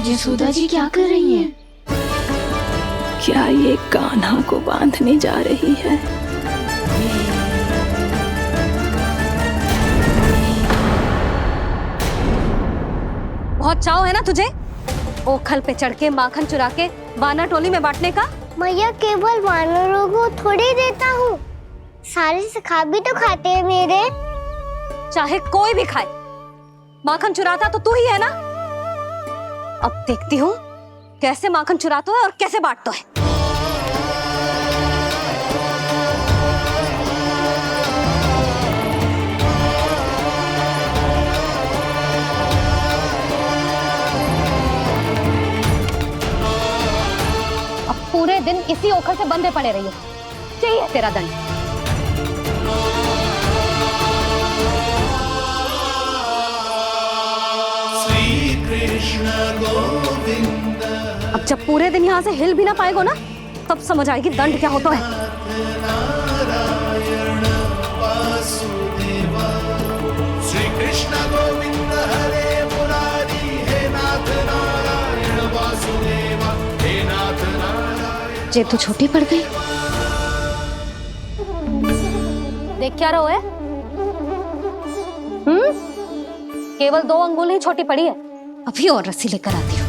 यशोदा जी क्या कर रही हैं? क्या ये कान्हा को बांधने जा रही है? बहुत चाव है ना तुझे ओखल पे चढ़ के माखन चुरा के वानर टोली में बांटने का? मैया केवल वानरों को थोड़ी देता हूँ, सारे सखा भी तो खाते हैं मेरे। चाहे कोई भी खाए, माखन चुराता तो तू ही है ना। अब देखती हूँ कैसे माखन चुराता है और कैसे बांटता है। पूरे दिन इसी ओखल से बंधे पड़े रहिए, चाहिए तेरा दंड। श्री कृष्ण गोविंद। अब जब पूरे दिन यहाँ से हिल भी ना पाएगो ना, तब समझ आएगी दंड क्या होता है। नारायण वासुदेव। श्री कृष्ण गोविंद हरे मुरारी, हे नाथ नारायण वासुदेव, हे नाथ नारायण। जे तू छोटी पड़ गई। देख क्या रहो है? केवल 2 अंगुल ही छोटी पड़ी है, अभी और रस्सी लेकर आती हूँ।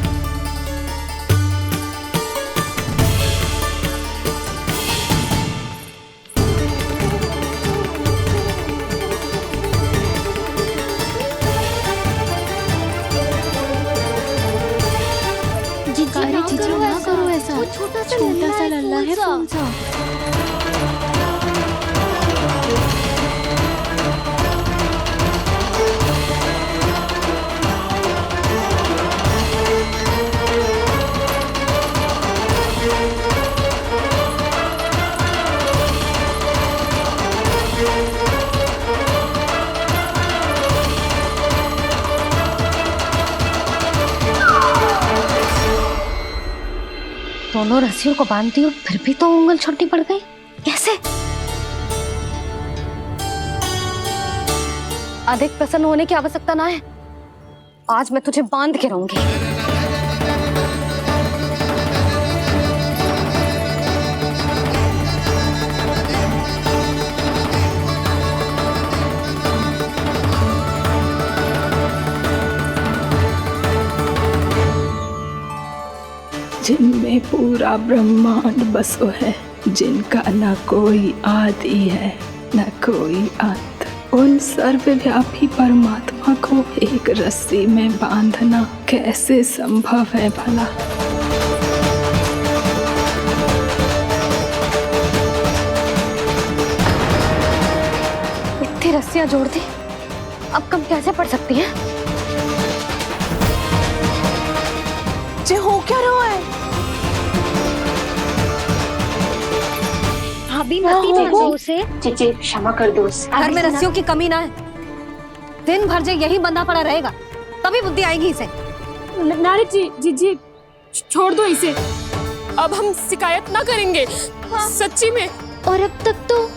अरे जीजी ना करो ऐसा, छोटा सा लल्ला है कौन सा? दोनों रस्सियों को बांधती हूँ, फिर भी तो उंगल छोटी पड़ गई। कैसे? अधिक प्रसन्न होने की आवश्यकता ना है, आज मैं तुझे बांध के रहूंगी। जिनमें पूरा ब्रह्मांड बसो है, जिनका न कोई आदि है न कोई अंत, उन सर्वव्यापी परमात्मा को एक रस्सी में बांधना कैसे संभव है भला? इतनी रस्सियां जोड़ दी, अब कम कैसे पड़ सकती हैं? जे हो क्या रहा है? भाभी मत उसे। जीजी क्षमा कर दो उसे। घर में रस्सियों की कमी ना है, दिन भर जे यही बंधा पड़ा रहेगा, तभी बुद्धि आएगी इसे। नारी जी जीजी छोड़ दो इसे, अब हम शिकायत ना करेंगे। सच्ची में। और अब तक तो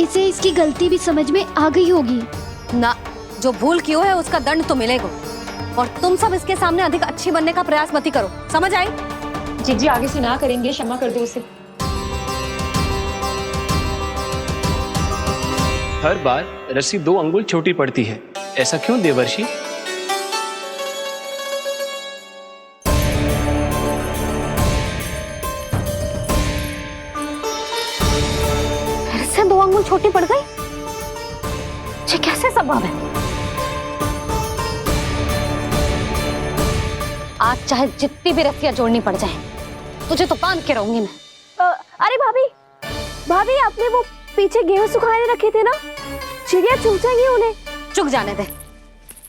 इसे इसकी गलती भी समझ में आ गई होगी ना। जो भूल की हो है उसका दंड तो मिलेगा, और तुम सब इसके सामने अधिक अच्छी बनने का प्रयास मत करो, समझ आई? जीजी आगे से ना करेंगे, क्षमा कर दो उसे। हर बार रस्सी 2 अंगुल छोटी पड़ती है, ऐसा क्यों देवर्षि? फिर से 2 अंगुल छोटी पड़ गई? ये कैसे संभव है? आज चाहे जितनी भी रस्सियां जोड़नी पड़ जाए, तुझे तो बांध के रहूंगी मैं। अरे भाभी आपने वो पीछे गेहूं सुखाने रखे थे ना, चिड़िया चुग जाएंगी उन्हें। चुक जाने दे,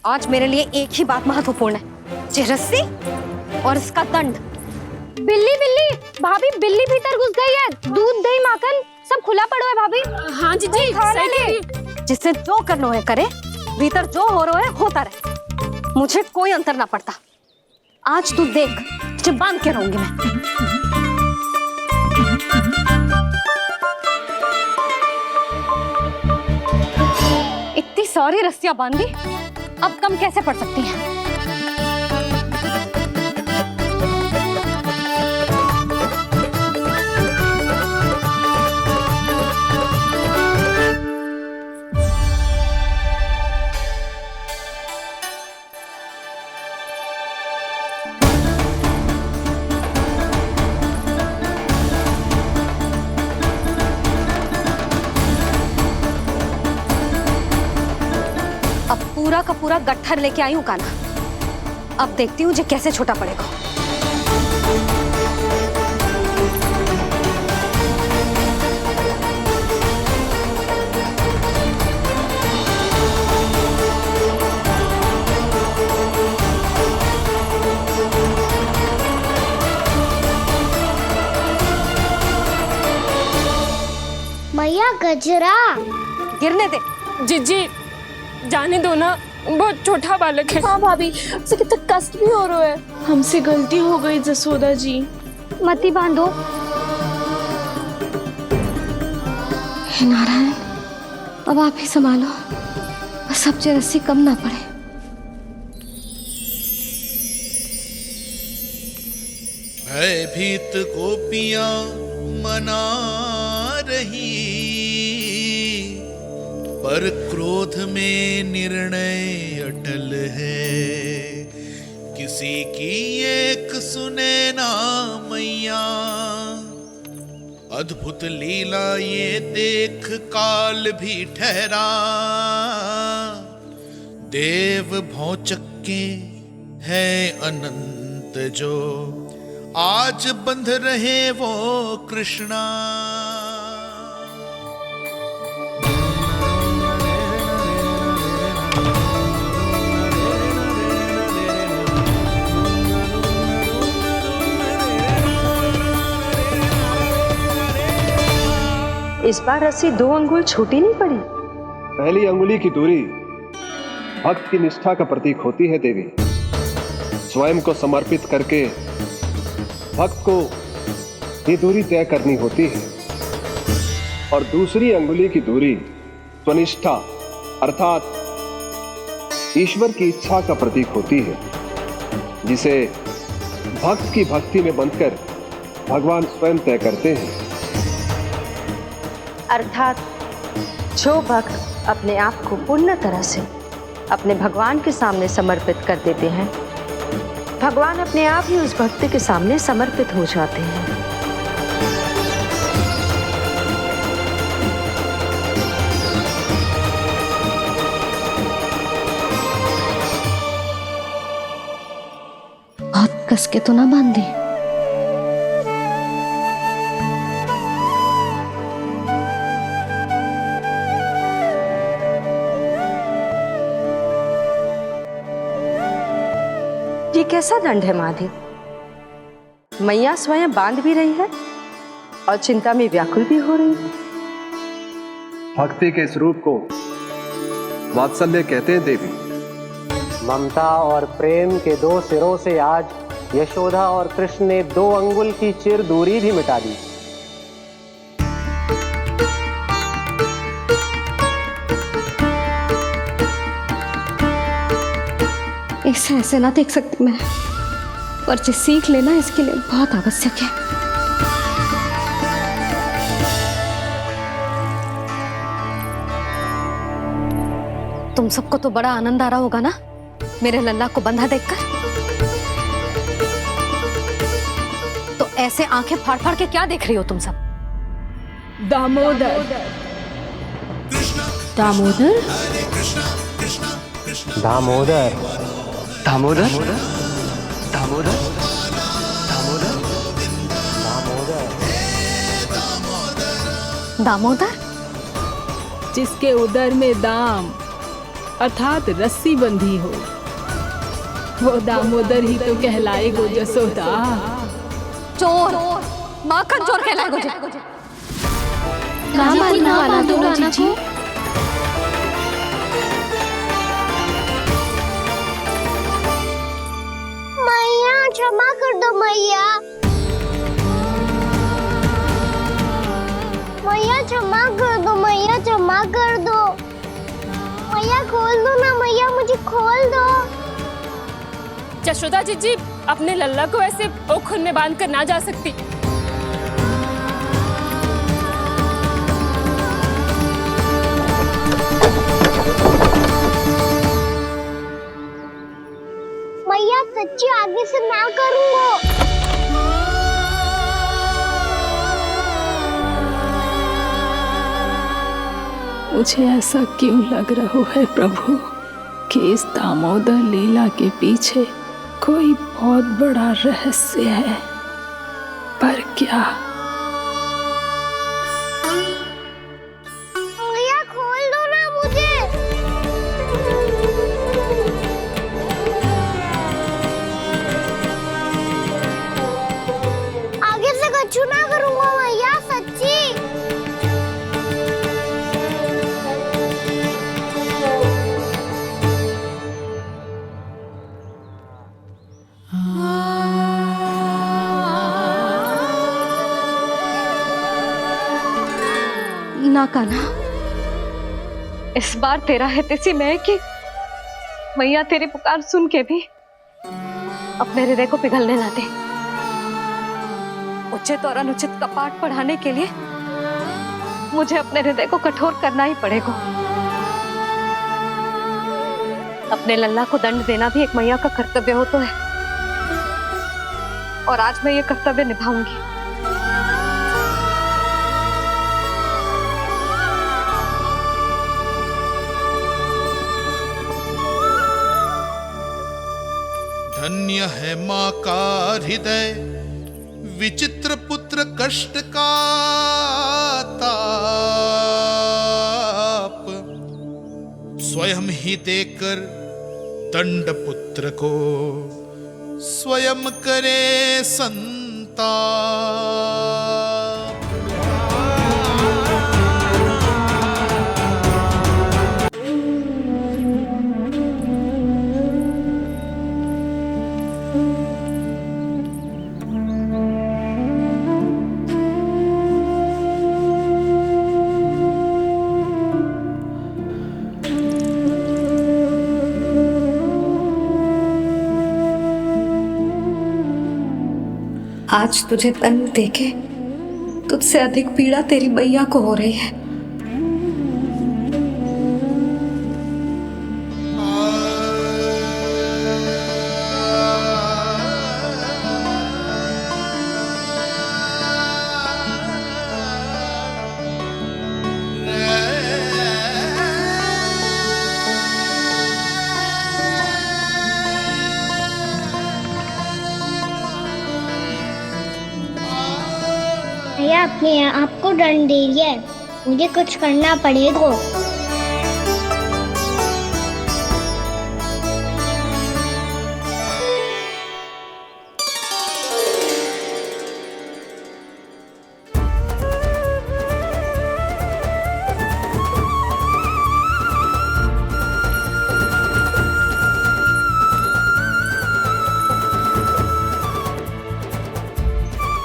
आज मेरे लिए एक ही बात महत्वपूर्ण है, ये रस्सी और इसका दंड। बिल्ली भाभी, बिल्ली भीतर घुस गई है, दूध दही माखन सब खुला पड़ा है भाभी। हाँ जीजी सही कह रही है। जिससे जो करना है करे, भीतर जो हो रहा है होता रहे, मुझे कोई अंतर ना पड़ता। आज तू देख, तुझे बांध के रहूंगी मैं। इतनी सारी रस्सियां बांधी, अब कम कैसे पड़ सकती हैं? पूरा का पूरा गट्ठर लेके आई हूँ कान्हा। अब देखती हूँ जे कैसे छोटा पड़ेगा। मैया गजरा। गिरने दे। जीजी जाने दो ना, बहुत छोटा बालक है। हाँ भाभी, उसे कितना कष्ट भी हो रहा है। हमसे गलती हो गई जसोदा जी। मती बांधो। हे नारायण, अब आप ही संभालो, बस अब जे रस्सी कम ना पड़े। भयभीत गोपियां मना रही, पर क्रोध में निर्णय अटल है। किसी की एक सुने ना मैया, अद्भुत लीला ये देख काल भी ठहरा। देव भौचक्के है अनंत जो, आज बंध रहे वो कृष्णा। इस बार रस्सी 2 अंगुल छोटी नहीं पड़ी। पहली अंगुली की दूरी भक्त की निष्ठा का प्रतीक होती है देवी। स्वयं को समर्पित करके भक्त को ये दूरी तय करनी होती है। और दूसरी अंगुली की दूरी स्वनिष्ठा अर्थात ईश्वर की इच्छा का प्रतीक होती है, जिसे भक्त की भक्ति में बंधकर भगवान स्वयं तय करते हैं। अर्थात जो भक्त अपने आप को पूर्ण तरह से अपने भगवान के सामने समर्पित कर देते हैं, भगवान अपने आप ही उस भक्त के सामने समर्पित हो जाते हैं। बहुत कस के तो ना बांधी। ये कैसा दंड है माधि? मैया स्वयं बांध भी रही है और चिंता में व्याकुल भी हो रही है। भक्ति के स्वरूप को वात्सल्य कहते हैं देवी। ममता और प्रेम के 2 सिरों से आज यशोदा और कृष्ण ने 2 अंगुल की चिर दूरी भी मिटा दी। इसे ऐसे ना देख सकती मैं, पर जो सीख लेना इसके लिए बहुत आवश्यक है। तुम सबको तो बड़ा आनंद आ रहा होगा ना मेरे लल्ला को बंधा देखकर। तो ऐसे आंखें फाड़ फाड़ के क्या देख रही हो तुम सब? दामोदर। दामोदर? दामोदर। दामोदर दामोदर दामोदर दामोदर? जिसके उदर में दाम अर्थात रस्सी बंधी हो, वो दामोदर ही तो कहलाएगो जसोदा। चोर, माखन चोर कहलाएगो जे। ना मारना वाला दो राना को। मैया क्षमा कर दो मैया। मैया क्षमा कर दो, मैया क्षमा कर दो। मैया खोल दो ना मैया, मुझे खोल दो। जशोदा जीजी अपने लल्ला को ऐसे ओखुन में बांध कर ना जा सकती। मैया सच्ची आगे से ना करूंगा। मुझे ऐसा क्यों लग रहा है प्रभु कि इस दामोदर लीला के पीछे कोई बहुत बड़ा रहस्य है, पर क्या? मैया खोल दो ना मुझे। आगे से कछु ना करूंगा मैया, सच्ची। ना कान्हा, इस बार तेरा है तेसी मैं कि मैया तेरी पुकार सुन के भी अपने हृदय को पिघलने ना दे। उचित और अनुचित का पाठ पढ़ाने के लिए मुझे अपने हृदय को कठोर करना ही पड़ेगा। अपने लल्ला को दंड देना भी एक मैया का कर्तव्य हो तो है, और आज मैं ये कर्तव्य निभाऊंगी। धन्य है माँ का हृदय, विचित्र पुत्र कष्ट का ताप, स्वयं ही देकर दंड पुत्र को स्वयं करे संताप। आज तुझे दंड देके तुझसे अधिक पीड़ा तेरी मैया को हो रही है। मैया अपने आप को दंड दे रही है, मुझे कुछ करना पड़ेगा।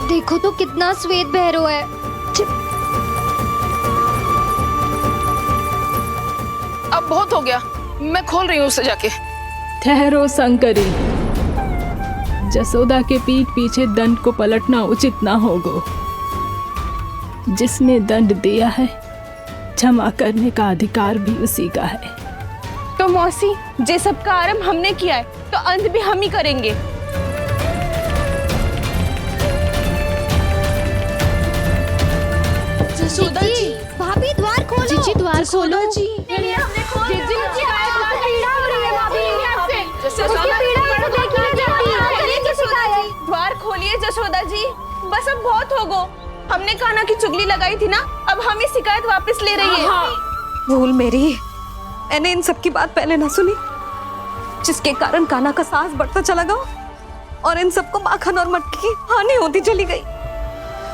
देखो तो कितना श्वेत भैरो है। अब बहुत हो गया, मैं खोल रही हूँ उसे जाके। ठहरो शंकरी, जसोदा के पीठ पीछे दंड को पलटना उचित ना होगा। जिसने दंड दिया है, क्षमा करने का अधिकार भी उसी का है। तो मौसी, जे सब का आरंभ हमने किया है, तो अंत भी हम ही करेंगे। जसोदा जी, भाभी द्वार खोलो। जीजी द्वार खोलो। जी द्वार खोलिए जसोदा जी, बस अब बहुत हो गो। हमने कान्हा की चुगली लगाई थी ना, अब हम ये शिकायत वापस ले रही है। भूल मेरी, मैंने इन सब की बात पहले ना सुनी, जिसके कारण कान्हा का साहस बढ़ता चला गया और इन सबको माखन और मटकी की हानि होती चली गई।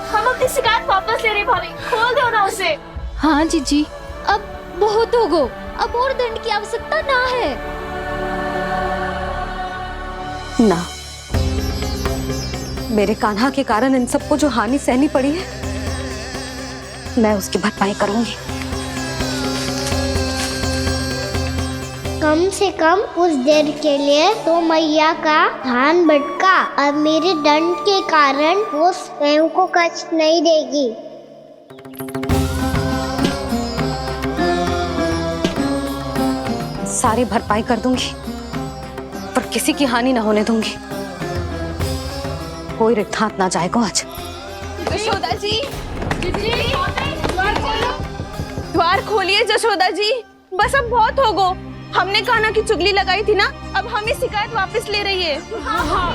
हम अपनी शिकायत वापस ले रहे भाभी, खोल दो ना उसे। हाँ जीजी, अब बहुत हो गो, अब और दंड की आवश्यकता ना है। ना, मेरे कान्हा के कारण इन सबको जो हानि सहनी पड़ी है, मैं उसकी भरपाई करूंगी। कम से कम कुछ देर के लिए तो मैया का ध्यान भटका, अब मेरे दंड के कारण वो स्वयं को कष्ट नहीं देगी। सारी भरपाई कर दूंगी, पर किसी की हानि न होने दूंगी। कोई रिक्त हाथ ना जाएगा आज। जशोदा जी, द्वार खोलिए जशोदा जी, बस अब बहुत हो गो। हमने कान्हा की चुगली लगाई थी ना, अब हम ये शिकायत वापस ले रही है। हाँ,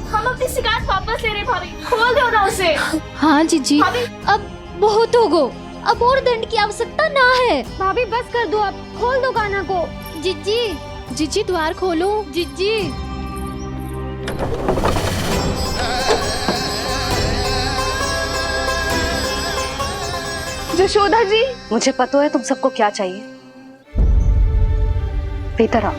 हम अपनी शिकायत वापस ले रहे भाभी, खोल दो ना उसे। हाँ जीजी, अब बहुत हो गो, अब और दंड की आवश्यकता ना है। भाभी बस कर दो, अब खोल दो कान्हा को। जीजी, जीजी द्वार खोलो। जीजी, यशोदा जी, मुझे पता है तुम सबको क्या चाहिए। भीतर आओ।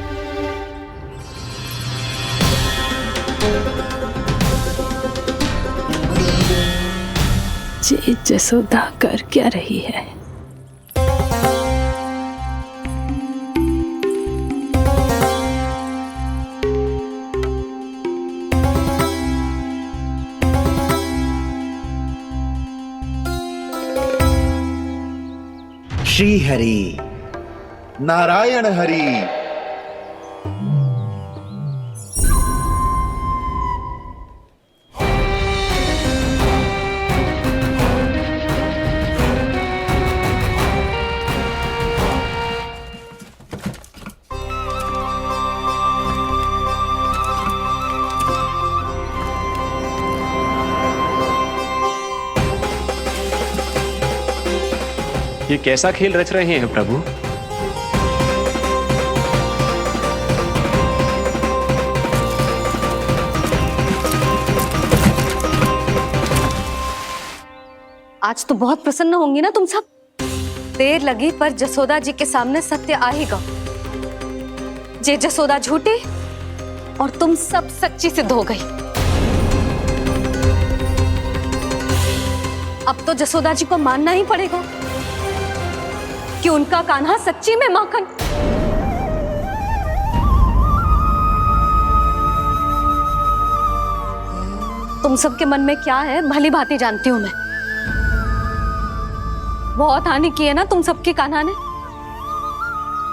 जी जसोदा कर क्या रही है? श्री हरि नारायण हरि। ये कैसा खेल रच रहे हैं प्रभु? आज तो बहुत प्रसन्न होंगी ना तुम सब। देर लगी पर जसोदा जी के सामने सत्य आएगा। जे जसोदा झूठी और तुम सब सच्ची सिद्ध हो गई। अब तो जसोदा जी को मानना ही पड़ेगा कि उनका कान्हा सच्ची में माखन। तुम सबके मन में क्या है भली भांति जानती हूं मैं। बहुत हानि की है ना तुम सबके कान्हा ने,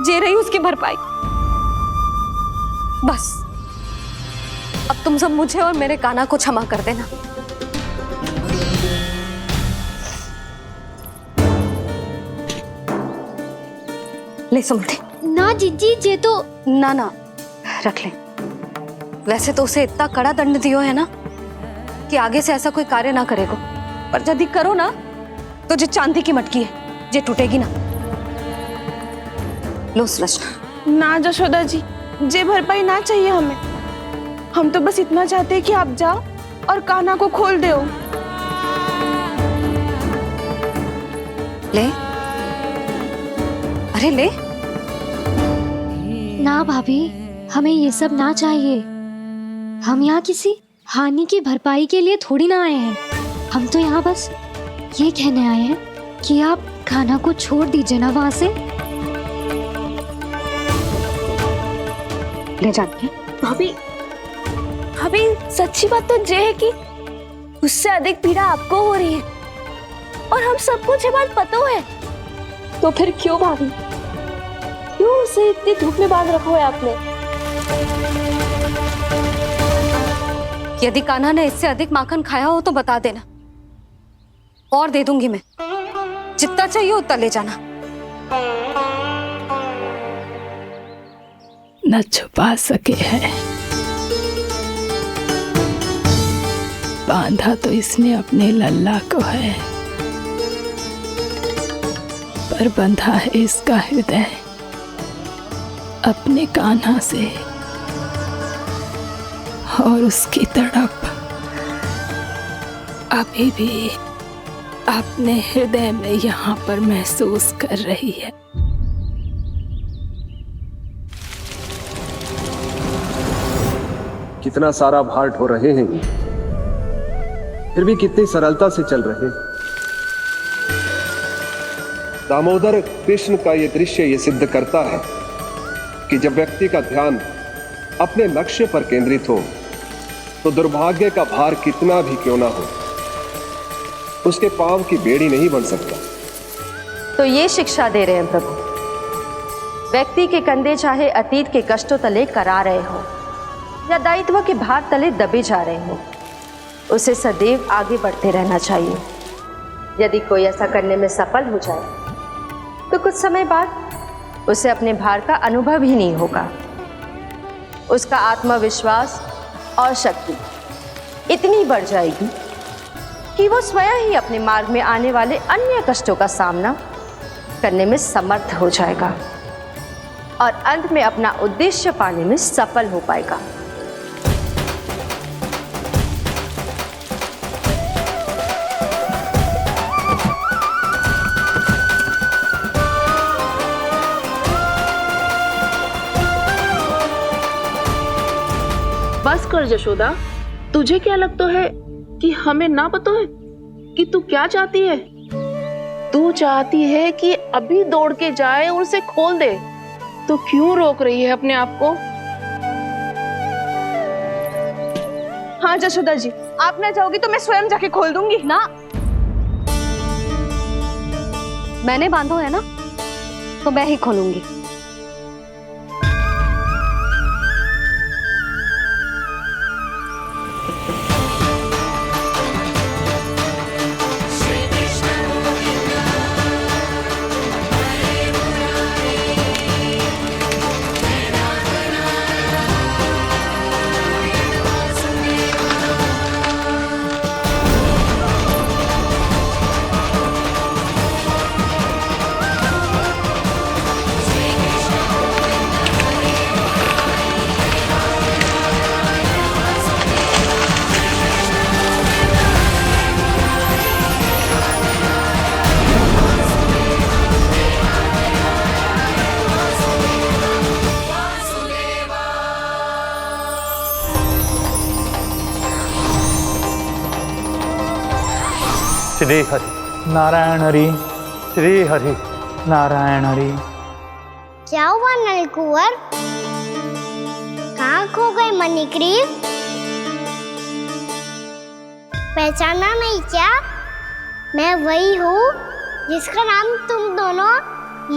जे रही उसकी भरपाई। बस अब तुम सब मुझे और मेरे कान्हा को क्षमा कर देना। ले सुमते। ना जीजी, जे तो ना ना रख ले। वैसे तो उसे इतना कड़ा दंड दियो है ना कि आगे से ऐसा कोई कार्य ना करेगा, पर यदि करो ना तो जो चांदी की मटकी है जे टूटेगी ना। लो सृष्टि। ना जशोदा जी, जे भरपाई ना चाहिए हमें। हम तो बस इतना चाहते हैं कि आप जाओ और कान्हा को खोल दो। ले, अरे ले। ना भाभी, हमें ये सब ना चाहिए। हम यहाँ किसी हानि की भरपाई के लिए थोड़ी ना आए हैं। हम तो यहाँ बस ये कहने आए हैं कि आप कान्हा को छोड़ दीजिए ना वहां से। ले जाके भाभी, भाभी सच्ची बात तो ये है कि उससे अधिक पीड़ा आपको हो रही है और हम सबको ये बात पता है। तो फिर क्यों भाभी, क्यों उसे इतनी धूप में बांध रखा है आपने? यदि कान्हा ने इससे अधिक माखन खाया हो तो बता देना, और दे दूंगी मैं। जितना चाहिए उतना ले जाना। न छुपा सके हैं, बांधा तो इसने अपने लल्ला को है, पर बंधा है इसका हृदय अपने कान्हा से, और उसकी तड़प अभी भी अपने हृदय में यहाँ पर महसूस कर रही है। कितना सारा भार ढो रहे हैं, फिर भी कितनी सरलता से चल रहे हैं। दामोदर कृष्ण का यह दृश्य ये सिद्ध करता है कि जब व्यक्ति का ध्यान अपने लक्ष्य पर केंद्रित हो तो दुर्भाग्य का भार कितना भी क्यों ना हो, उसके पांव की बेड़ी नहीं बन सकता। तो ये शिक्षा दे रहे हैं प्रभु। व्यक्ति के कंधे चाहे अतीत के कष्टों तले करा रहे हो या दायित्व के भार तले दबे जा रहे हो, उसे सदैव आगे बढ़ते रहना चाहिए। यदि कोई ऐसा करने में सफल हो जाए तो कुछ समय बाद उसे अपने भार का अनुभव ही नहीं होगा। उसका आत्मविश्वास और शक्ति इतनी बढ़ जाएगी कि वो स्वयं ही अपने मार्ग में आने वाले अन्य कष्टों का सामना करने में समर्थ हो जाएगा और अंत में अपना उद्देश्य पाने में सफल हो पाएगा। बस कर जशोदा, तुझे क्या लगता है कि हमें ना पता है कि तू क्या चाहती है? तू चाहती है कि अभी दौड़ के जाए और उसे खोल दे, तो क्यों रोक रही है अपने आप को? हाँ जशोदा जी, आप ना चाहोगी तो मैं स्वयं जाके खोल दूंगी। ना, मैंने बांधो है ना, तो मैं ही खोलूंगी। श्री हरि नारायण हरि, श्री हरि नारायण हरि। क्या हुआ नलकुंवर? कहाँ खो गए मणिग्रीव? पहचाना नहीं क्या? मैं वही हूँ जिसका नाम तुम दोनों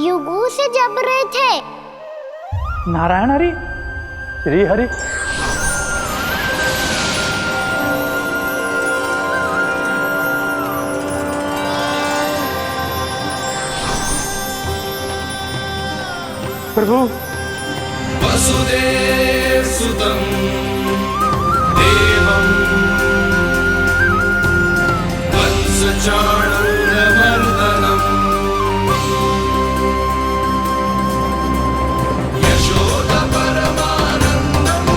युगों से जप रहे थे। नारायण हरि, श्री हरि। प्रभु, वसुदेव सुतं देवं कंसचाणूरमर्दनम् यशोदा परमानंदम्।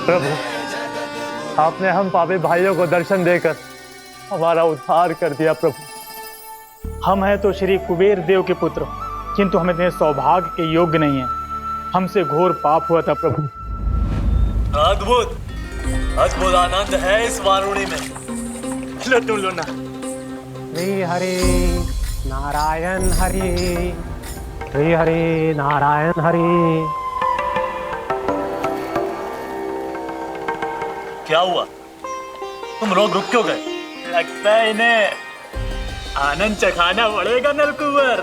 प्रभु, आपने हम पापी भाइयों को दर्शन देकर हमारा उद्धार कर दिया। प्रभु, हम हैं तो श्री कुबेर देव के पुत्र, किंतु हम इतने सौभाग्य के योग्य नहीं हैं। हमसे घोर पाप हुआ था। प्रभु, अद्भुत अद्भुत आनंद है इस वारुणी में। लो तुम लो ना। श्री हरि नारायण हरि, श्री हरि नारायण हरि। क्या हुआ? तुम रोक रुक क्यों गए? लगता है इन्हें आनंद चखाना पड़ेगा नलकुंवर।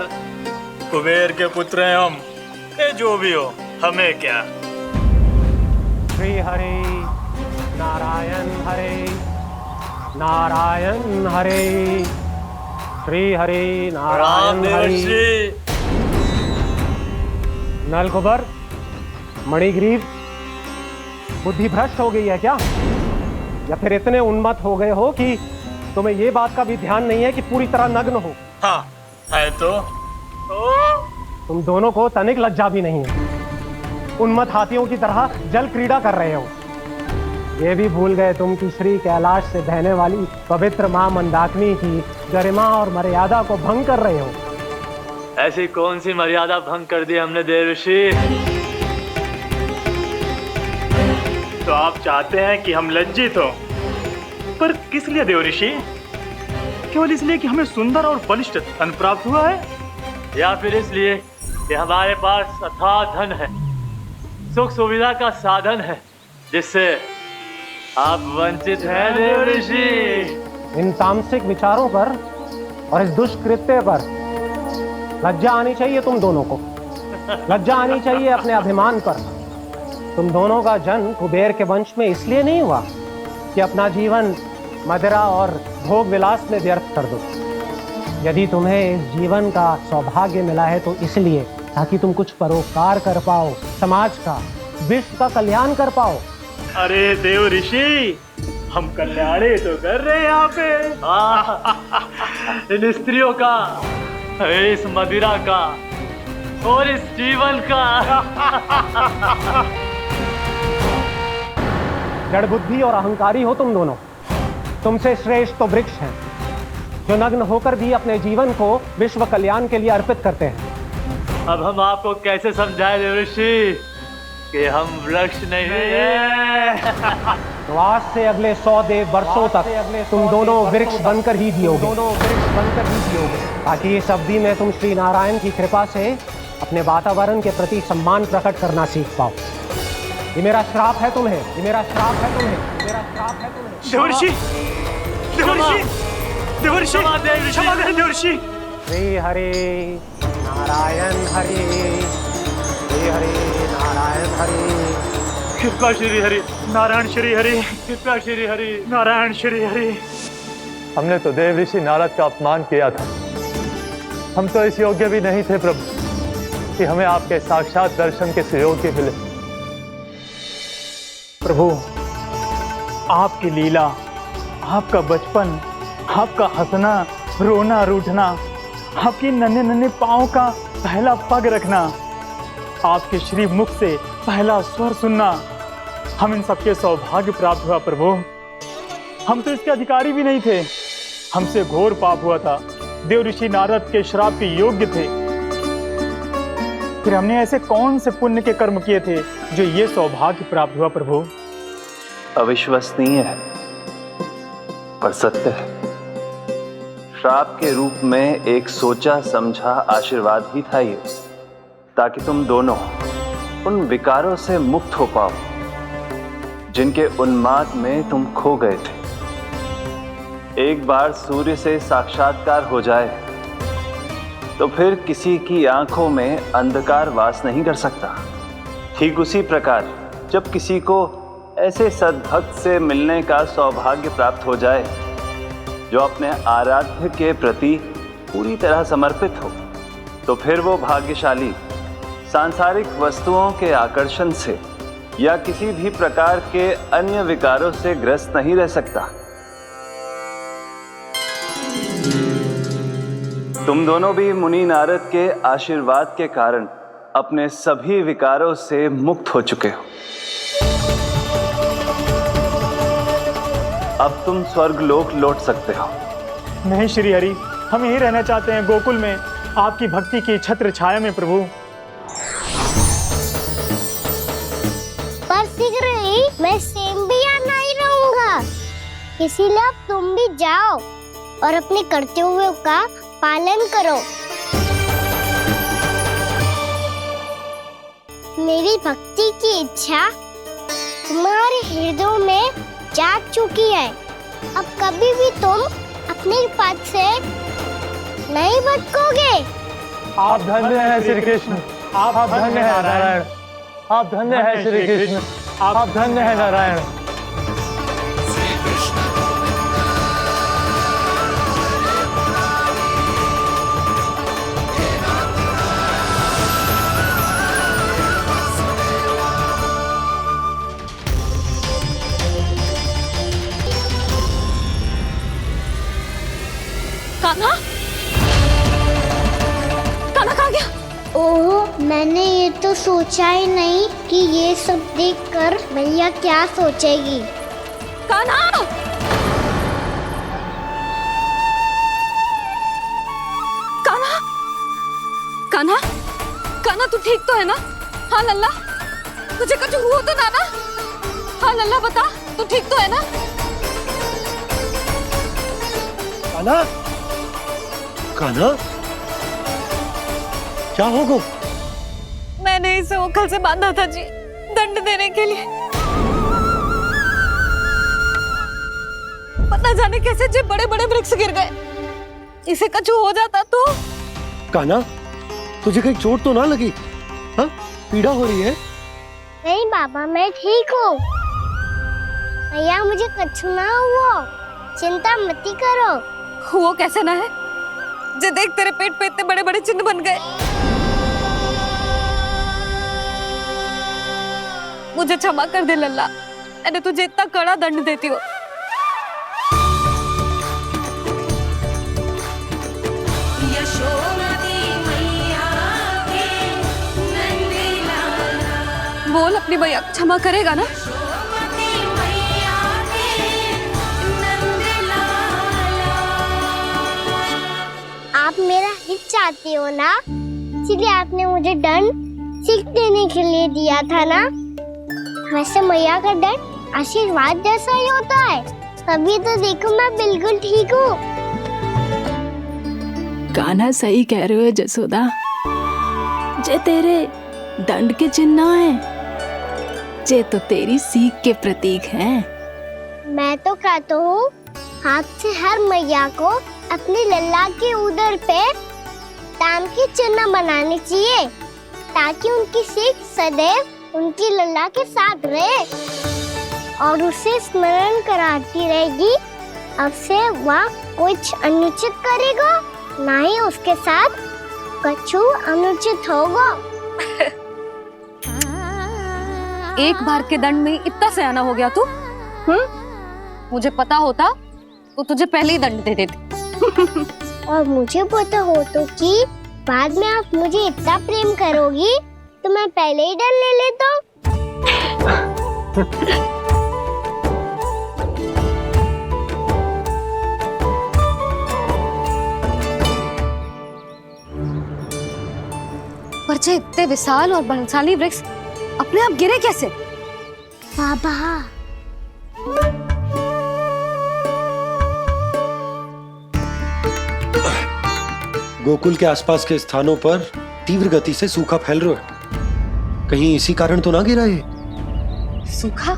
कुबेर के पुत्र हैं हम, जो भी हो हमें क्या। श्री हरि नारायण हरि, नारायण हरि, श्री हरि नारायण हरि। नलकुबर, मणिग्रीव, बुद्धि भ्रष्ट हो गई है क्या? या फिर इतने उन्मत्त हो गए हो कि तुम्हें ये बात का भी ध्यान नहीं है कि पूरी तरह नग्न हो? हाँ है तो। तुम दोनों को तनिक लज्जा भी नहीं है। उन्मत्त हाथियों की तरह जल क्रीड़ा कर रहे हो। ये भी भूल गए तुम कि श्री कैलाश से बहने वाली पवित्र मां मंदाकिनी की गरिमा और मर्यादा को भंग कर रहे हो। ऐसी कौन सी मर्यादा भंग कर दी हमने देव ऋषि? तो आप चाहते हैं कि हम लज्जित हो, पर किस लिए देव ऋषि? केवल इसलिए कि हमें सुंदर और बलिष्ठ धन प्राप्त हुआ है, या फिर इसलिए कि हमारे पास अथाह धन है, सुख सुविधा का साधन है, जिससे आप वंचित हैं देव ऋषि? इन तामसिक विचारों पर और इस दुष्कृत्य पर लज्जा आनी चाहिए तुम दोनों को। लज्जा आनी चाहिए अपने अभिमान पर। तुम दोनों का जन्म कुबेर के वंश में इसलिए नहीं हुआ कि अपना जीवन मदिरा और भोग विलास में व्यर्थ कर दो। यदि तुम्हें इस जीवन का सौभाग्य मिला है तो इसलिए ताकि तुम कुछ परोपकार कर पाओ, समाज का, विश्व का कल्याण कर पाओ। अरे देव ऋषि, हम कल्याण तो कर रहे हैं यहाँ पे। इन स्त्रियों का, इस मदिरा का और इस जीवन का। जड़ बुद्धि और अहंकारी हो तुम दोनों। तुमसे श्रेष्ठ तो वृक्ष हैं जो नग्न होकर भी अपने जीवन को विश्व कल्याण के लिए अर्पित करते हैं। अब हम आपको कैसे समझाएं देव ऋषि कि हम वृक्ष नहीं हैं। तो आज से अगले 100 वर्षों तक तुम दोनों वृक्ष बनकर ही जियोगे, ताकि इस अवधि में तुम श्री नारायण की कृपा से अपने वातावरण के प्रति सम्मान प्रकट करना सीख पाओ। ये मेरा श्राप है तुम्हें, ये मेरा श्राप है तुम्हें, मेरा श्राप है तुम्हें। देवर्षि, देवर्षि, देवर्षि, क्षमा करें देवर्षि। श्री हरि नारायण हरि, श्री हरि नारायण हरि। कृपा श्री हरि नारायण श्री हरि, कृपा श्री हरि नारायण श्री हरि। हमने तो देव ऋषि नारद का अपमान किया था। हम तो इस योग्य भी नहीं थे प्रभु कि हमें आपके साक्षात दर्शन के सहयोग मिले। प्रभु, आपकी लीला, आपका बचपन, आपका हंसना, रोना, रूठना, आपकी नन्हे नन्हे पाँव का पहला पग रखना, आपके श्री मुख से पहला स्वर सुनना, हम इन सबके सौभाग्य प्राप्त हुआ प्रभु। हम तो इसके अधिकारी भी नहीं थे। हमसे घोर पाप हुआ था, देव ऋषि नारद के श्राप के योग्य थे। फिर हमने ऐसे कौन से पुण्य के कर्म किए थे जो ये सौभाग्य प्राप्त हुआ प्रभु? अविश्वसनीय है पर सत्य है। श्राप के रूप में एक सोचा समझा आशीर्वाद ही था ये, ताकि तुम दोनों उन विकारों से मुक्त हो पाओ जिनके उन्माद में तुम खो गए थे। एक बार सूर्य से साक्षात्कार हो जाए तो फिर किसी की आंखों में अंधकार वास नहीं कर सकता। ठीक उसी प्रकार जब किसी को ऐसे सद्भक्त से मिलने का सौभाग्य प्राप्त हो जाए जो अपने आराध्य के प्रति पूरी तरह समर्पित हो, तो फिर वो भाग्यशाली सांसारिक वस्तुओं के आकर्षण से या किसी भी प्रकार के अन्य विकारों से ग्रस्त नहीं रह सकता। तुम दोनों भी मुनि नारद के आशीर्वाद के कारण अपने सभी विकारों से मुक्त हो चुके हो। अब तुम स्वर्गलोक लौट सकते हो। नहीं श्री हरि, हम यहीं रहना चाहते हैं, गोकुल में, आपकी भक्ति की छत्र छाया में प्रभु। पर शीघ्र ही मैं सेम्बिया नहीं रहूंगा, इसीलिए अब तुम भी जाओ और अपने कर्तव्यों का पालन करो। मेरी भक्ति की इच्छा तुम्हारे हृदय में जाग चुकी है। अब कभी भी तुम अपने पद से नहीं भटकोगे। आप धन्य हैं श्री कृष्ण, आप धन्य हैं नारायण, आप धन्य हैं श्री कृष्ण, आप धन्य हैं नारायण। कान्हा, कान्हा कहाँ गया? ओह, मैंने ये तो सोचा ही नहीं कि ये सब देखकर भैया क्या सोचेगी। कान्हा! कान्हा! कान्हा! कान्हा तू ठीक तो है ना? हाँ लल्ला, तुझे कुछ हुआ तो ना? हाँ लल्ला बता, तू ठीक तो है ना? कान्हा, कान्हा, क्या होगा? मैंने इसे ओखल से बांधा था जी, दंड देने के लिए। पता जाने कैसे जो बड़े बड़े वृक्ष गिर गए। इसे कुछ हो जाता तो? कान्हा, तुझे कहीं चोट तो ना लगी? हाँ, पीड़ा हो रही है? नहीं बाबा, मैं ठीक हूँ। भैया मुझे कुछ ना हुआ। चिंता मत करो। वो कैसे ना है? जे देख तेरे पेट पे इतने बड़े बड़े चिन्ह बन गए। मुझे क्षमा कर दे लल्ला, मैंने तुझे इतना कड़ा दंड देती हूँ। बोल अपनी भैया क्षमा करेगा ना? आप मेरा हित चाहते हो ना, इसलिए आपने मुझे दंड सीख देने के लिए दिया था ना। वैसे मैया का दंड आशीर्वाद जैसा ही होता है, तभी तो देखो मैं बिल्कुल ठीक हूँ। कान्हा सही कह रहे हो जसोदा, जे तेरे दंड के चिन्ह है, जे तो तेरी सीख के प्रतीक हैं। मैं तो कहता हूँ हाथ से हर मैया को अपनी लल्ला के उदर पे ताम की चिन्ह बनानी चाहिए, ताकि उनकी सीख सदैव उनकी लल्ला के साथ रहे और उसे स्मरण कराती रहेगी। अब से वह कुछ अनुचित करेगा, ना ही उसके साथ कछु अनुचित होगा। एक बार के दंड में इतना सयाना हो गया तू? मुझे पता होता तो तुझे पहले ही दंड दे देती। और मुझे पता हो तो कि बाद में आप मुझे इतना प्रेम करोगी तो मैं पहले ही दंड ले लेता हूँ। पर जे इतने विशाल और बलशाली वृक्ष अपने आप गिरे कैसे? बाबा, गोकुल के आसपास के स्थानों पर तीव्र गति से सूखा फैल रहा है। कहीं इसी कारण तो ना गिरा ये? सूखा?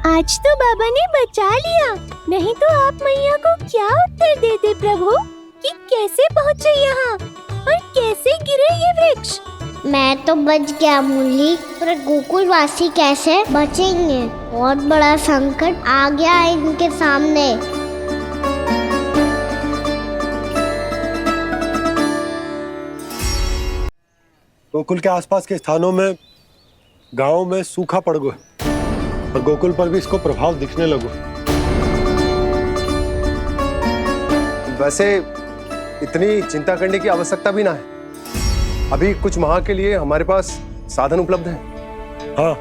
आज तो बाबा ने बचा लिया, नहीं तो आप मैया को क्या उत्तर देते प्रभु कि कैसे पहुँचे यहाँ और कैसे गिरे ये वृक्ष। मैं तो बच गया मुरली, पर गोकुल वासी कैसे बचेंगे? बहुत बड़ा संकट आ गया है इनके सामने। गोकुल के आसपास के स्थानों में, गांवों में सूखा पड़ गया और गोकुल पर भी इसको प्रभाव दिखने लगो। वैसे इतनी चिंता करने की आवश्यकता भी ना है। अभी कुछ माह के लिए हमारे पास साधन उपलब्ध है। हाँ,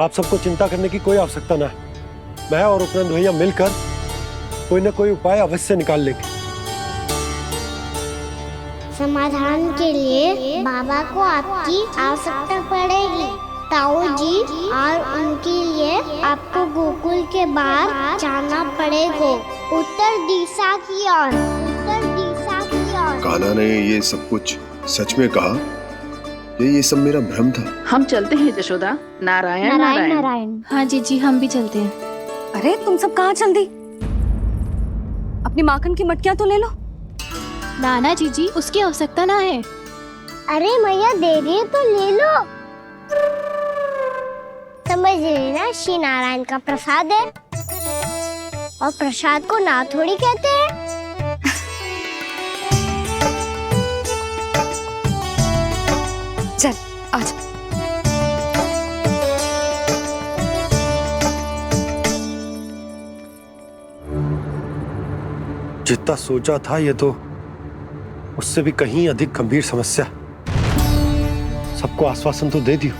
आप सबको चिंता करने की कोई आवश्यकता ना है। मैं और उपनंद भैया मिलकर कोई न कोई उपाय अवश्य निकाल लेंगे। समाधान के लिए बाबा को आपकी आवश्यकता पड़ेगी। ताऊ जी और उनके लिए आपको गोकुल के बाहर जाना पड़ेगा, उत्तर दिशा की ओर। उत्तर दिशा की ओर। कान्हा ने ये सब कुछ सच में कहा? ये सब मेरा भ्रम था? हम चलते हैं जशोदा। नारायण नारायण नारायण। हाँ जी हम भी चलते हैं। अरे तुम सब कहाँ चल दी? अपनी माखन की मटकियाँ तो ले लो। नाना जी उसकी आवश्यकता ना है। अरे मैया दे रही है तो ले लो। समझ लेना, श्री नारायण का प्रसाद है और प्रसाद को ना थोड़ी कहते हैं। चल आज। जितना सोचा था ये तो उससे भी कहीं अधिक गंभीर समस्या। सबको आश्वासन तो दे दियो,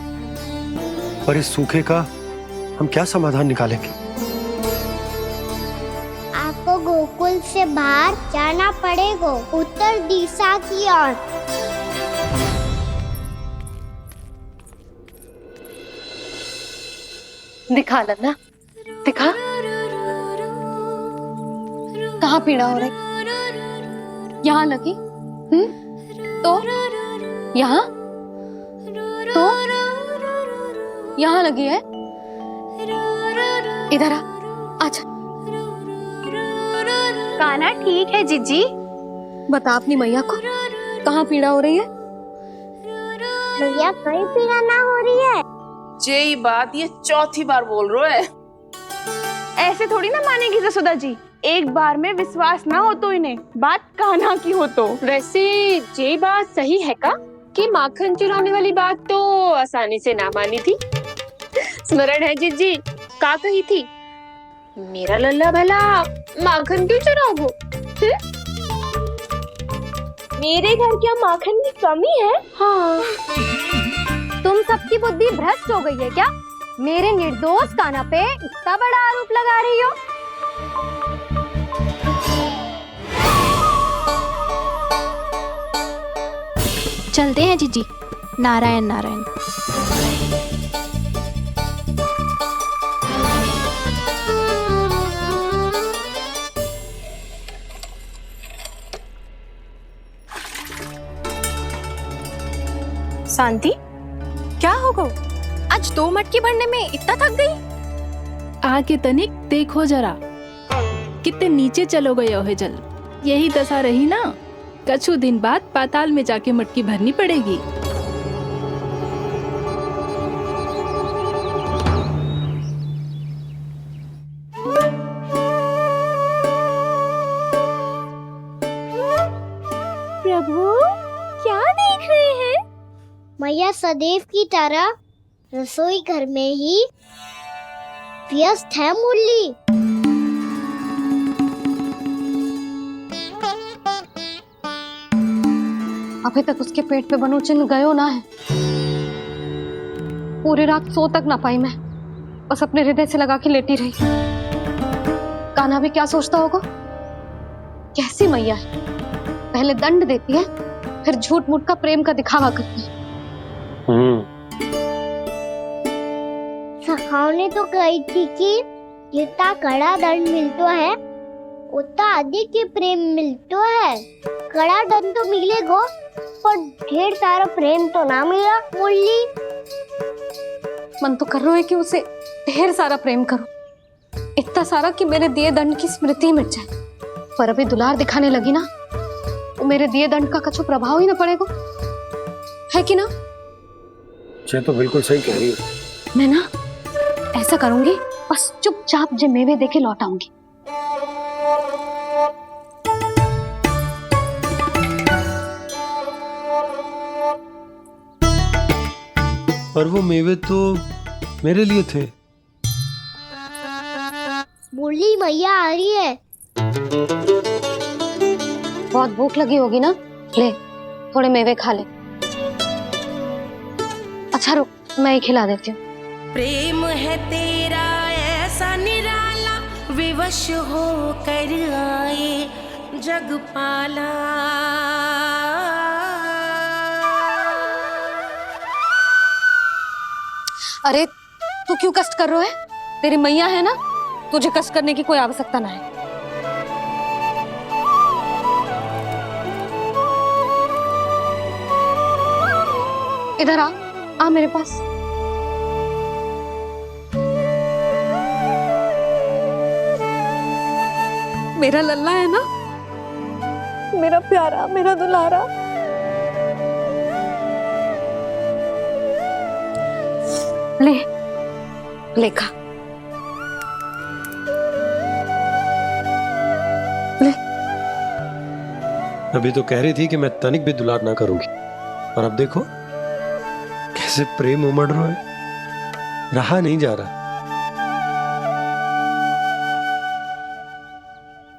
पर इस सूखे का हम क्या समाधान निकालेंगे? आपको गोकुल से बाहर जाना पड़ेगा, उत्तर दिशा की ओर। दिखा लल्ला, दिखा। कहाँ पीड़ा हो रही? यहाँ लगी? तो यहाँ? तो यहाँ लगी है? इधर आ, आजा। कान्हा ठीक है जीजी। बता अपनी मैया को कहाँ पीड़ा हो रही है? मैया कोई पीड़ा ना हो रही है, जे बात ये चौथी बार बोल रहे है। ऐसे थोड़ी ना मानेगी जसोदा जी, एक बार में विश्वास ना हो तो इन्हें बात कान्हा की हो तो। वैसे ये बात सही है का कि माखन चुराने वाली बात तो आसानी से ना मानी थी। स्मरण है जीजी का कही थी, मेरा लल्ला भला माखन क्यों चुराओगे? मेरे घर क्या माखन की कमी है? हाँ। तुम सबकी बुद्धि भ्रष्ट हो गई है क्या? मेरे निर्दोष कान्हा पे इतना बड़ा आरोप लगा रही हो? चलते हैं जीजी। नारायण नारायण। शांति, क्या होगा? आज 2 मटकी भरने में इतना थक गई? आके तनिक देखो जरा, कितने नीचे चलो गए हो जल। यही दशा रही ना, कछु दिन बाद पाताल में जाके मटकी भरनी पड़ेगी। प्रभु, क्या देख रहे हैं? मैया सदैव की तरह रसोई घर में ही व्यस्त है मुरली। अभी तक उसके पेट पे बनो चिन्ह गयो ना है। पूरी रात सो तक ना पाई मैं, बस अपने हृदय से लगा के लेटी रही। कान्हा भी क्या सोचता होगा, कैसी मैया है, पहले दंड देती है फिर झूठ मूठ का प्रेम का दिखावा करती है। सखाओ ने तो कही थी कि जितना कड़ा दंड मिलता है उतना अधिक ही प्रेम मिलता है। कड़ा दंड तो मिलेगा पर ढेर सारा प्रेम तो ना मिला मुरली। मन तो कर रहा है कि उसे ढेर सारा प्रेम करूं, इतना सारा कि मेरे दिए दंड की स्मृति मिट जाए। पर अभी दुलार दिखाने लगी ना, वो मेरे दिए दंड का कछु प्रभाव ही ना पड़ेगा, है कि ना? ये तो बिल्कुल सही कह रही हो। मैं ना ऐसा करूंगी, बस चुपचाप जे मेवे देके लौट आऊंगी। पर वो मेवे तो मेरे लिए थे। मुरली मैया आ रही है। बहुत भूख लगी होगी ना, ले थोड़े मेवे खा ले। अच्छा रुक, मैं ही खिला देती हूँ। प्रेम है तेरा ऐसा निराला, विवश हो कर आए जगपाला। अरे तू क्यों कष्ट कर रहा है? तेरी मैया है ना, तुझे कष्ट करने की कोई आवश्यकता ना है। इधर आ मेरे पास। मेरा लल्ला है ना, मेरा प्यारा, मेरा दुलारा। ले ले खा, ले। अभी तो कह रही थी कि मैं तनिक भी दुलार ना करूंगी, और अब देखो कैसे प्रेम उमड़ रहा है, रहा नहीं जा रहा।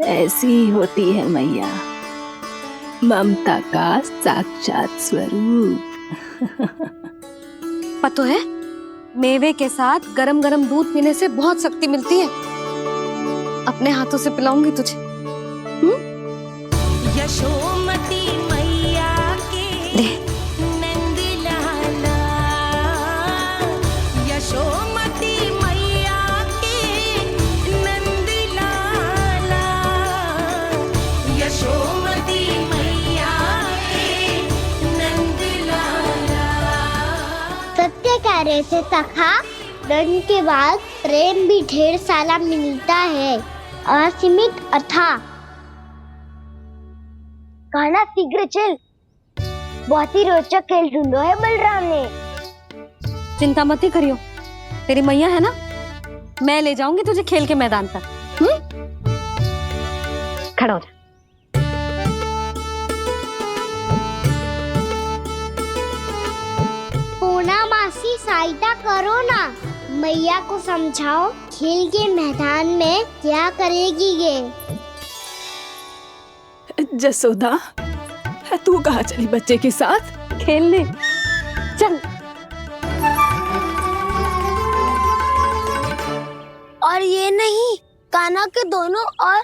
ऐसी ही होती है मैया, ममता का साक्षात स्वरूप। पता है, मेवे के साथ गरम गरम दूध पीने से बहुत शक्ति मिलती है। अपने हाथों से पिलाऊंगी तुझे। यशोमती मैया के नंद लाला, यशोमती मैया के नंद लाला, यशोमती मैया के नंद लाला। सत्य कह रहे थे सखा, दंड के बाद प्रेम भी ढेर सारा मिलता है, असीमित अथाह। कान्हा शीघ्र चल, बहुत ही रोचक खेल ढूंढो है बलराम ने। चिंता मत ही करियो, तेरी मैया है ना, मैं ले जाऊंगी तुझे खेल के मैदान तक। खड़ा हो जा। पूना मासी सहायता करो ना, मैया को समझाओ खेल के मैदान में क्या करेगी ये। जसोदा, तू कहाँ चली बच्चे के साथ खेलने? चल। और ये नहीं, कान्हा के दोनों और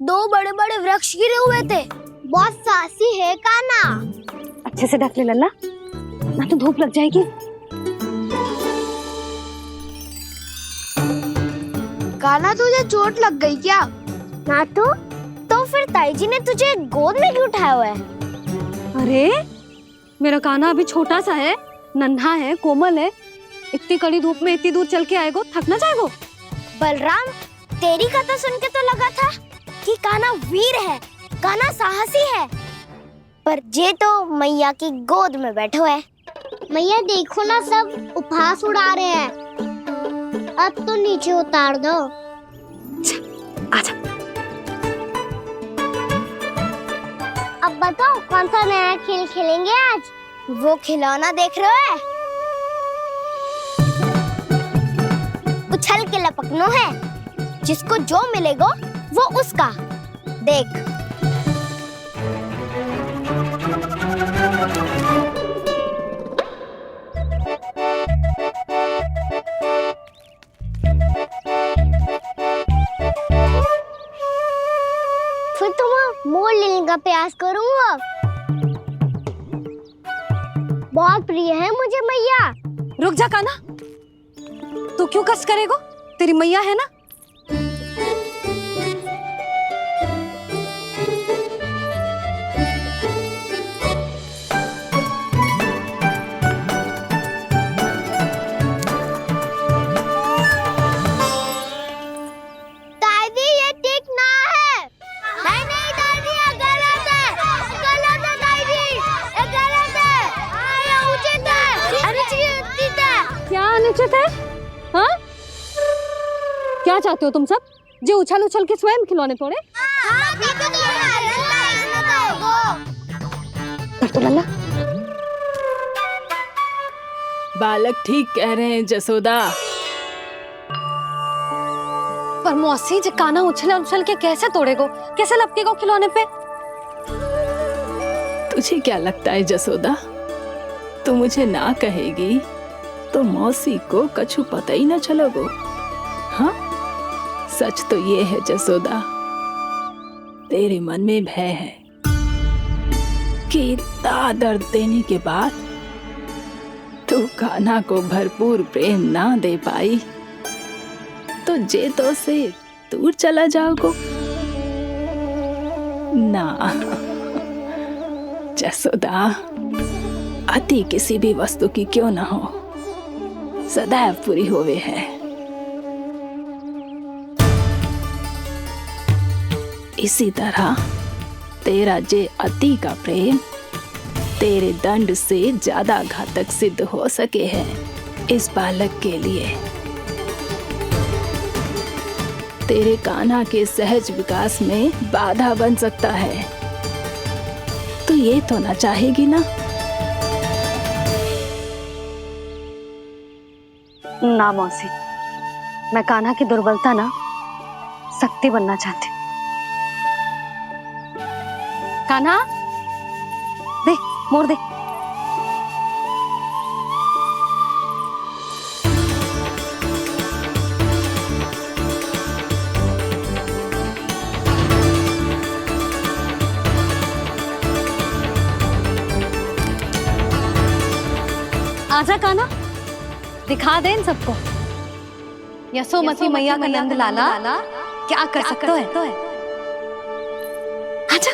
2 बड़े-बड़े वृक्ष गिरे हुए थे। बहुत साहसी है कान्हा। अच्छे से ढक ले लल्ला, ना तो धूप लग जाएगी। कान्हा तुझे चोट लग गई क्या? ना तो फिर ताई जी ने तुझे गोद में क्यों उठाया हुआ है? अरे मेरा कान्हा अभी छोटा सा है, नन्हा है, कोमल है। इतनी कड़ी धूप में इतनी दूर चल के आएगो, थक ना जाएगो। बलराम, तेरी कथा सुन के तो लगा था कि कान्हा वीर है, कान्हा साहसी है, पर जे तो मैया की गोद में बैठो है। मैया देखो ना, सब उपहास उड़ा रहे हैं। अब तो नीचे उतार दो। आजा। अब बताओ कौन सा नया खेल खेलेंगे आज? वो खिलौना देख रहे हो? उछल के लपकनो है, जिसको जो मिलेगा वो उसका। देख। फिर तुम मोड़ लेने का प्रयास करूंगा। बहुत प्रिय है मुझे मैया। रुक जा कान्हा, तू क्यों कष्ट करेगो? तेरी मैया है ना। दादी ये ठीक ना है। नहीं नहीं दादी, ये गलत है। गलत है दादी, ये गलत है। ये उचित है, अनुचित है। क्या अनुचित है? हाँ? क्या चाहते हो तुम सब? जो उछल उछल के स्वयं खिलौने तोड़े? तो लल्ला, बालक ठीक कह रहे हैं जसोदा। पर मौसी, जो कान्हा उछल उछल के कैसे तोड़ेगो, कैसे लपकेगो खिलौने पे? तुझे क्या लगता है जसोदा, तू मुझे ना कहेगी तो मौसी को कछु पता ही ना चलोगो। हाँ, सच तो ये है जसोदा, तेरे मन में भय है कि इतना दर्द देने के बाद तू कान्हा को भरपूर प्रेम ना दे पाई तो जेतो से दूर चला जाओगो ना। जसोदा, अति किसी भी वस्तु की क्यों ना हो, सदैव पूरी होवे है। इसी तरह तेरा जे अति का प्रेम तेरे दंड से ज्यादा घातक सिद्ध हो सके है इस बालक के लिए। तेरे कान्हा के सहज विकास में बाधा बन सकता है, तो ये तो ना चाहेगी ना? ना मौसी, मैं कान्हा की दुर्बलता ना शक्ति बनना चाहती। कान्हा, दे, मोड़ दे। आजा कान्हा, दिखा दे इन सबको यशोमती मैया का नंद लाला क्या कर सकता है। आजा।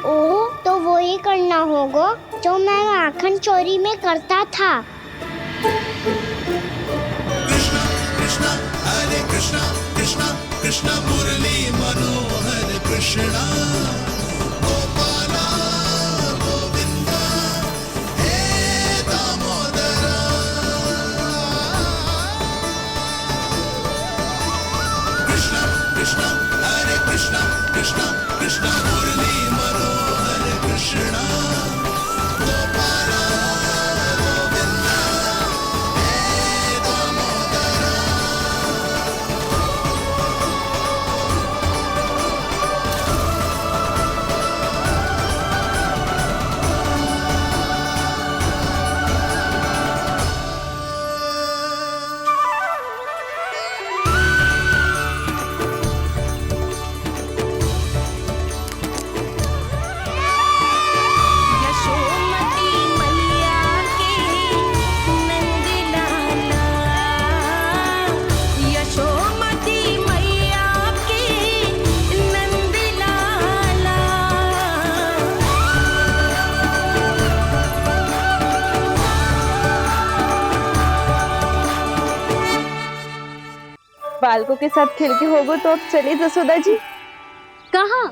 ओह, तो वो ही करना होगा जो मैं माखन चोरी में करता था। कृष्णा कृष्णा हरे कृष्णा कृष्णा कृष्ण मुरली मनोहर कृष्णा गोपाला गोविंदा हे दामोदरा कृष्ण कृष्ण हरे कृष्ण कृष्ण कृष्ण मुरली मनोहर कृष्णा गोपाला गोविंदा हे दामोदरा यशोमती मैया के नंद लाला यशोमती मैया के नंद लाला बालकों के साथ खेल के होगो तो अब चलिए जसोदा जी। कहाँ?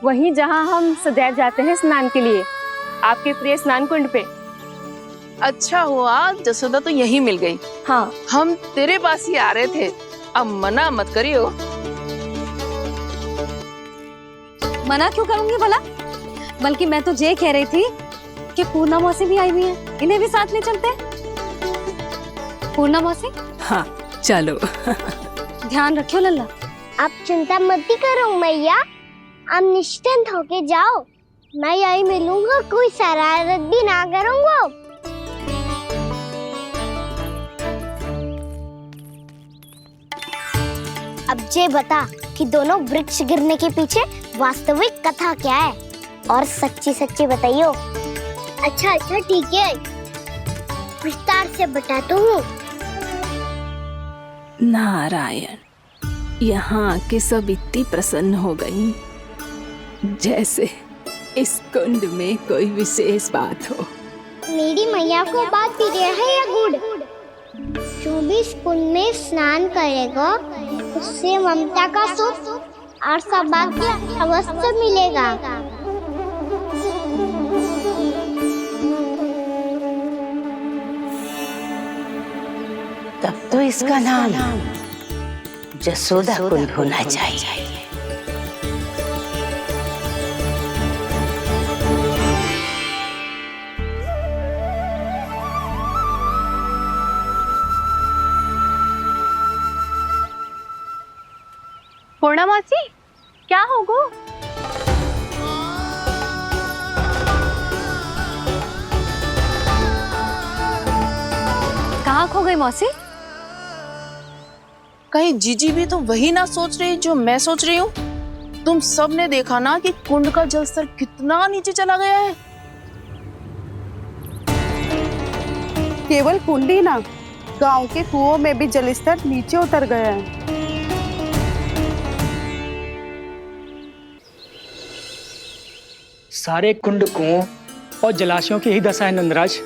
वहीं जहाँ हम सदैव जाते हैं स्नान के लिए, आपके प्रिय स्नान कुंड पे। अच्छा हुआ जसोदा तो यही मिल गई। हाँ, हम तेरे पास ही आ रहे थे, अब मना मत करियो। मना क्यों करूंगी भला? बल्कि मैं तो ये कह रही थी कि पूर्णा मौसी भी आई हुई है, इन्हें भी साथ ले चलते हैं। पूर्णा मौसी, हाँ चलो। ध्यान रखियो लल्ला। आप चिंता मत करो मैया, आप निश्चिंत होके जाओ, मैं यही मिलूंगा, कोई शरारत भी ना करूंगा। अब ये बता कि दोनों वृक्ष गिरने के पीछे वास्तविक कथा क्या है, और सच्ची सच्ची बताइयो। अच्छा अच्छा ठीक है, विस्तार से बताता हूँ। नारायण, यहाँ के सब इतनी प्रसन्न हो गई जैसे इस कुंड में कोई विशेष बात हो। मेरी मैया को बात प्रिय है या गुड़? जो भी इस कुंड में स्नान करेगा उससे ममता का सुख और सौभाग्य अवश्य मिलेगा। तब तो इसका नाम जसोदा कुंड होना चाहिए। पूर्णा मौसी, क्या होगो? कहाँ खो गई मौसी? कहीं जीजी भी तो वही ना सोच रही जो मैं सोच रही हूँ। तुम सब ने देखा ना कि कुंड का जलस्तर कितना नीचे चला गया है। केवल कुंड ही ना, गांव के कुओं में भी जलस्तर नीचे उतर गया है। सारे कुंड कुओं और जलाशयों की ही दशा है नंदराज।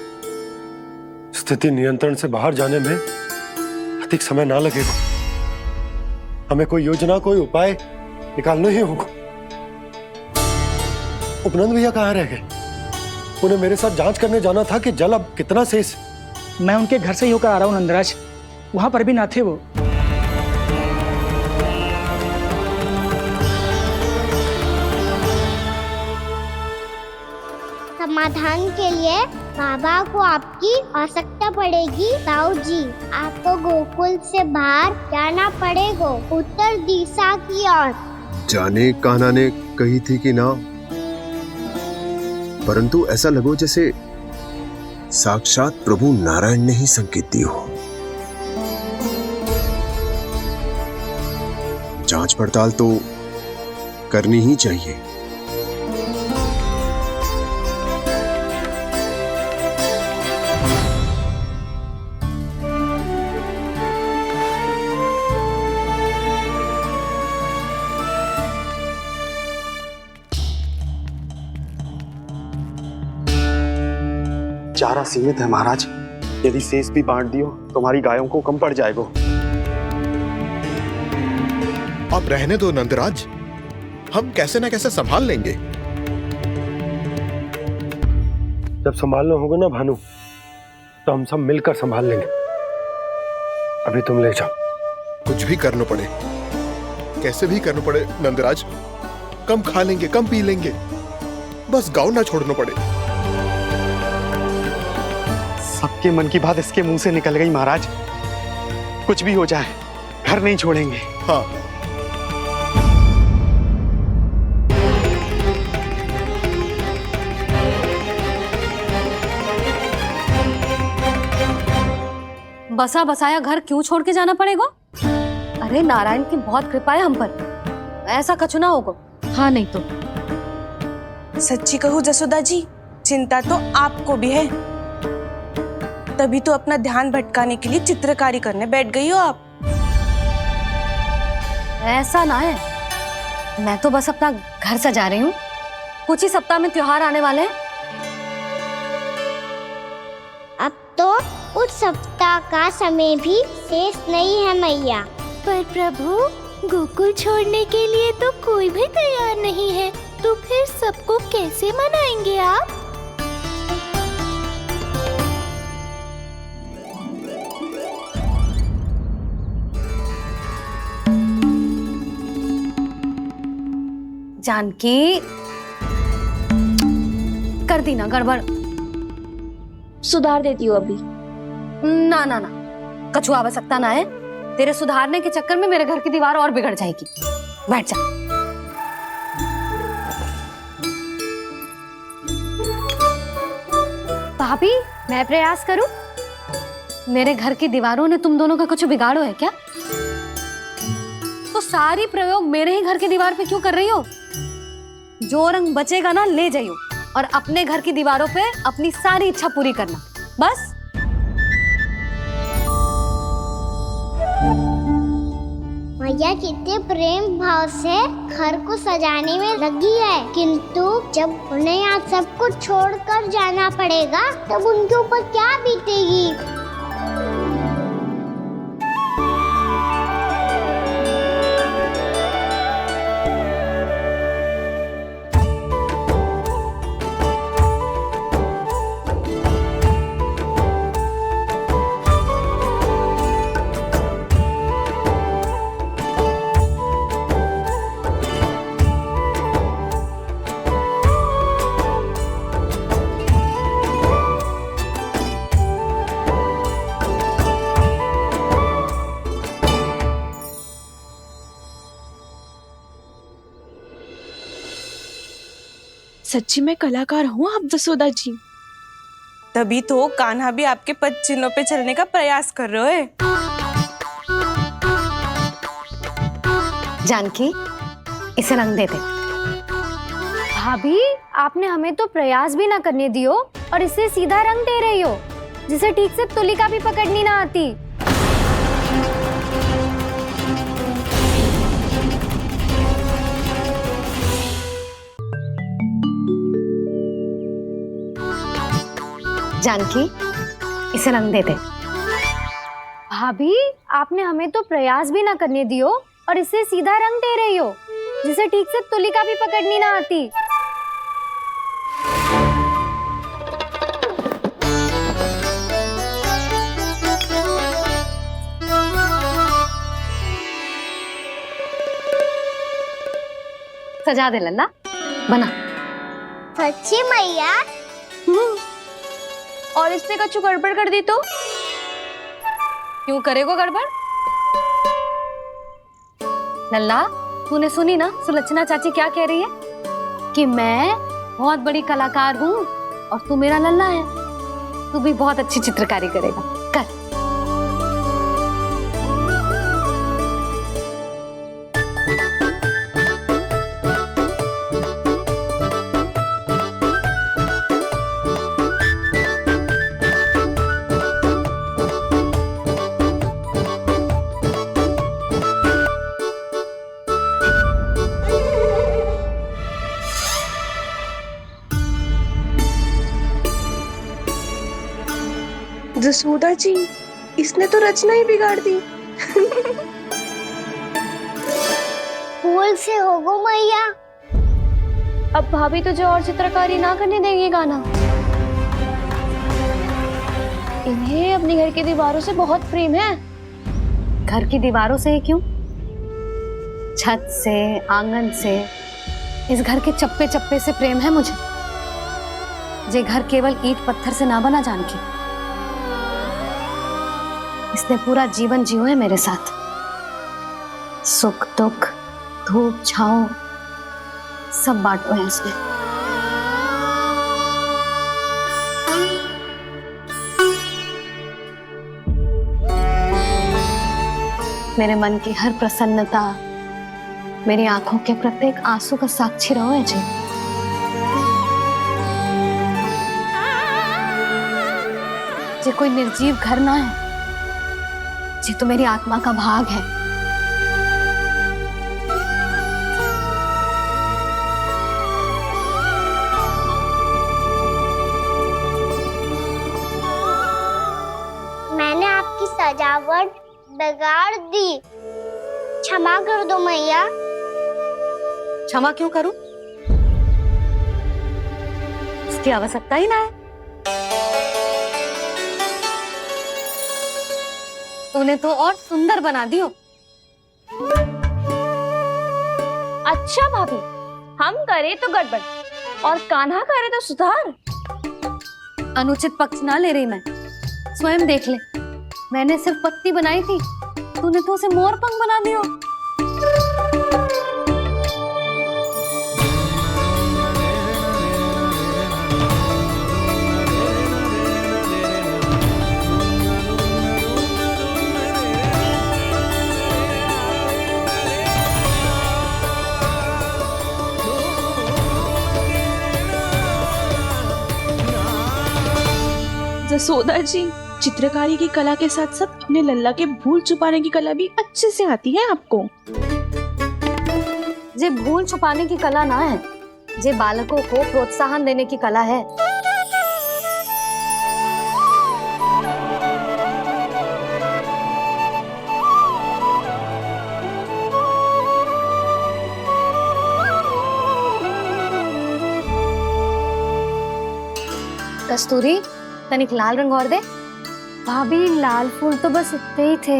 स्थिति नियंत्रण से बाहर जाने में अधिक समय ना लगेगा। हमें कोई योजना, कोई उपाय निकालना ही होगा। उपनंद भैया कहाँ रह गए? उन्हें मेरे साथ जांच करने जाना था कि जल अब कितना शेष। मैं उनके घर से ही होकर आ रहा हूँ नंदराज, वहां पर भी ना थे वो। समाधान के लिए बाबा को आपकी आवश्यकता पड़ेगी। ताऊ जी, आपको गोकुल से बाहर जाना पड़ेगा, उत्तर दिशा की ओर। जाने कान्हा ने कही थी कि ना, परंतु ऐसा लगो जैसे साक्षात प्रभु नारायण ने ही संकेत दी हो। जांच पड़ताल तो करनी ही चाहिए। चारा सीमित है महाराज, यदि शेष भी बांट दियो तो हमारी गायों को कम पड़ जाएगा। अब रहने दो नंदराज, हम कैसे ना कैसे संभाल लेंगे। जब संभालना होगा ना भानु, तो हम सब मिलकर संभाल लेंगे। अभी तुम ले जाओ। कुछ भी करना पड़े, कैसे भी करना पड़े नंदराज, कम खा लेंगे, कम पी लेंगे, बस गांव ना छोड़ना पड़े। सबके मन की बात इसके मुंह से निकल गई महाराज। कुछ भी हो जाए घर नहीं छोड़ेंगे। हाँ, बसा बसाया घर क्यों छोड़ के जाना पड़ेगा? अरे नारायण की बहुत कृपा है हम पर, ऐसा कछु ना होगा। हाँ नहीं तो सच्ची कहूँ जसोदा जी, चिंता तो आपको भी है, तभी तो अपना ध्यान भटकाने के लिए चित्रकारी करने बैठ गई हो आप। ऐसा ना है, मैं तो बस अपना घर सजा रही हूँ। कुछ ही सप्ताह में त्योहार आने वाले हैं। अब तो उस सप्ताह का समय भी शेष नहीं है मैया। पर प्रभु, गोकुल छोड़ने के लिए तो कोई भी तैयार नहीं है, तो फिर सबको कैसे मनाएंगे आप? जानकी, कर दी ना गड़बड़। सुधार देती हूँ अभी। ना ना ना, कछु आवश्यकता ना है। तेरे सुधारने के चक्कर में मेरे घर की दीवार और बिगड़ जाएगी। बैठ जा। भाभी, मैं प्रयास करूं? मेरे घर की दीवारों ने तुम दोनों का कुछ बिगाड़ो है क्या? तो सारी प्रयोग मेरे ही घर की दीवार पे क्यों कर रही हो? जो रंग बचेगा ना ले जाइयो, और अपने घर की दीवारों पे अपनी सारी इच्छा पूरी करना, बस। मैया कितने प्रेम भाव से घर को सजाने में लगी है, किंतु जब उन्हें यहाँ सब कुछ छोड़कर जाना पड़ेगा तब उनके ऊपर क्या बीतेगी? सच्ची में कलाकार हूँ आप जसोदा जी, तभी तो कान्हा भी आपके पद चिन्हों पे चलने का प्रयास कर रहे हैं। जानकी, इसे रंग दे दे। भाभी, आपने हमें तो प्रयास भी ना करने दियो और इसे सीधा रंग दे रही हो, जिसे ठीक से तुलिका भी पकड़नी ना आती। जानकी, इसे रंग दे दे। भाभी, आपने हमें तो प्रयास भी ना करने दियो और इसे सीधा रंग दे रही हो, जिसे ठीक से तुलिका भी पकड़नी ना आती। सजा दे लल्ला, बना। सच्ची मैया? और इसने कछु गड़बड़ कर दी तो? क्यों करेगो गड़बड़? लल्ला, तूने सुनी ना सुलक्षणा चाची क्या कह रही है? कि मैं बहुत बड़ी कलाकार हूँ और तू मेरा लल्ला है। तू भी बहुत अच्छी चित्रकारी करेगा, कर। जसोदा जी, इसने तो रचना ही बिगाड़ दी। गोकुल से होगो मैया। अब भाभी तुझे और चित्रकारी ना करने देंगे गाना। इन्हें अपने घर की दीवारों से बहुत प्रेम है। घर की दीवारों से ही क्यों, छत से, आंगन से, इस घर के चप्पे चप्पे से प्रेम है मुझे। ये घर केवल ईंट पत्थर से ना बना जानकी, इसने पूरा जीवन जियो है मेरे साथ। सुख दुख, धूप छांव सब बांटो है इसने। मेरे मन की हर प्रसन्नता, मेरी आंखों के प्रत्येक आंसू का साक्षी रहो है जी। ये कोई निर्जीव घर ना है, ये तो मेरी आत्मा का भाग है। मैंने आपकी सजावट बिगाड़ दी, क्षमा कर दो मैया। क्षमा क्यों करूं? इसकी आवश्यकता ही ना है। तूने तो और सुंदर बना दियो। अच्छा भाभी, हम करे तो गड़बड़ और कान्हा करे तो सुधार। अनुचित पक्ष ना ले रही मैं, स्वयं देख ले। मैंने सिर्फ पत्ती बनाई थी, तूने तो उसे मोर पंख बना दियो। जसोदा जी, चित्रकारी की कला के साथ साथ अपने लल्ला के भूल छुपाने की कला भी अच्छे से आती है आपको। जे भूल छुपाने की कला ना है, जे बालकों को प्रोत्साहन देने की कला है। कस्तूरी, तनिक लाल रंग और दे। भाभी, लाल फूल तो बस इतने ही थे।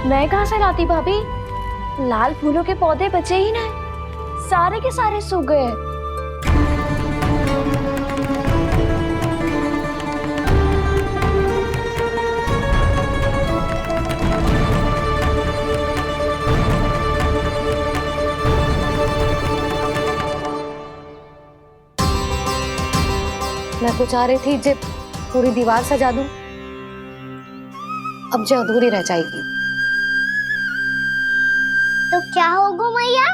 मैं कहाँ से लाती भाभी? लाल फूलों के पौधे बचे ही नहीं, सारे के सारे सूख गए। मैं तो चाह रही थी जे पूरी दीवार सजा दूं, अब जो अधूरी रह जाएगी। तो क्या होगा मैया?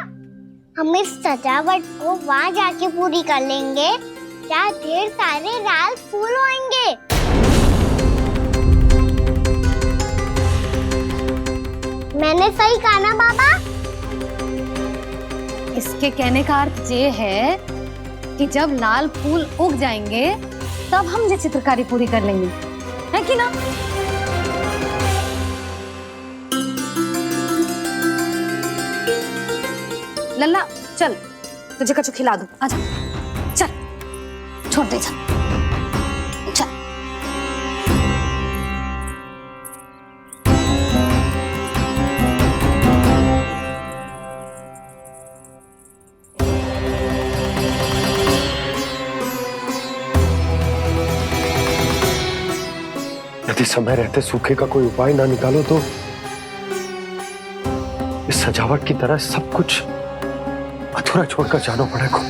हम इस सजावट को वहाँ जाके पूरी कर लेंगे, जहाँ ढेर सारे लाल फूल होंगे। मैंने सही कहा ना बाबा? इसके कहने का अर्थ ये है कि जब लाल फूल उग जाएंगे तब हम ये चित्रकारी पूरी कर लेंगे, है कि ना? लल्ला चल, तुझे कछु खिला दूं, आजा, चल, छोड़ दे, चल, चल। यदि समय रहते सूखे का कोई उपाय ना निकालो तो इस सजावट की तरह सब कुछ अधूरा छोड़कर जाना पड़ेगा।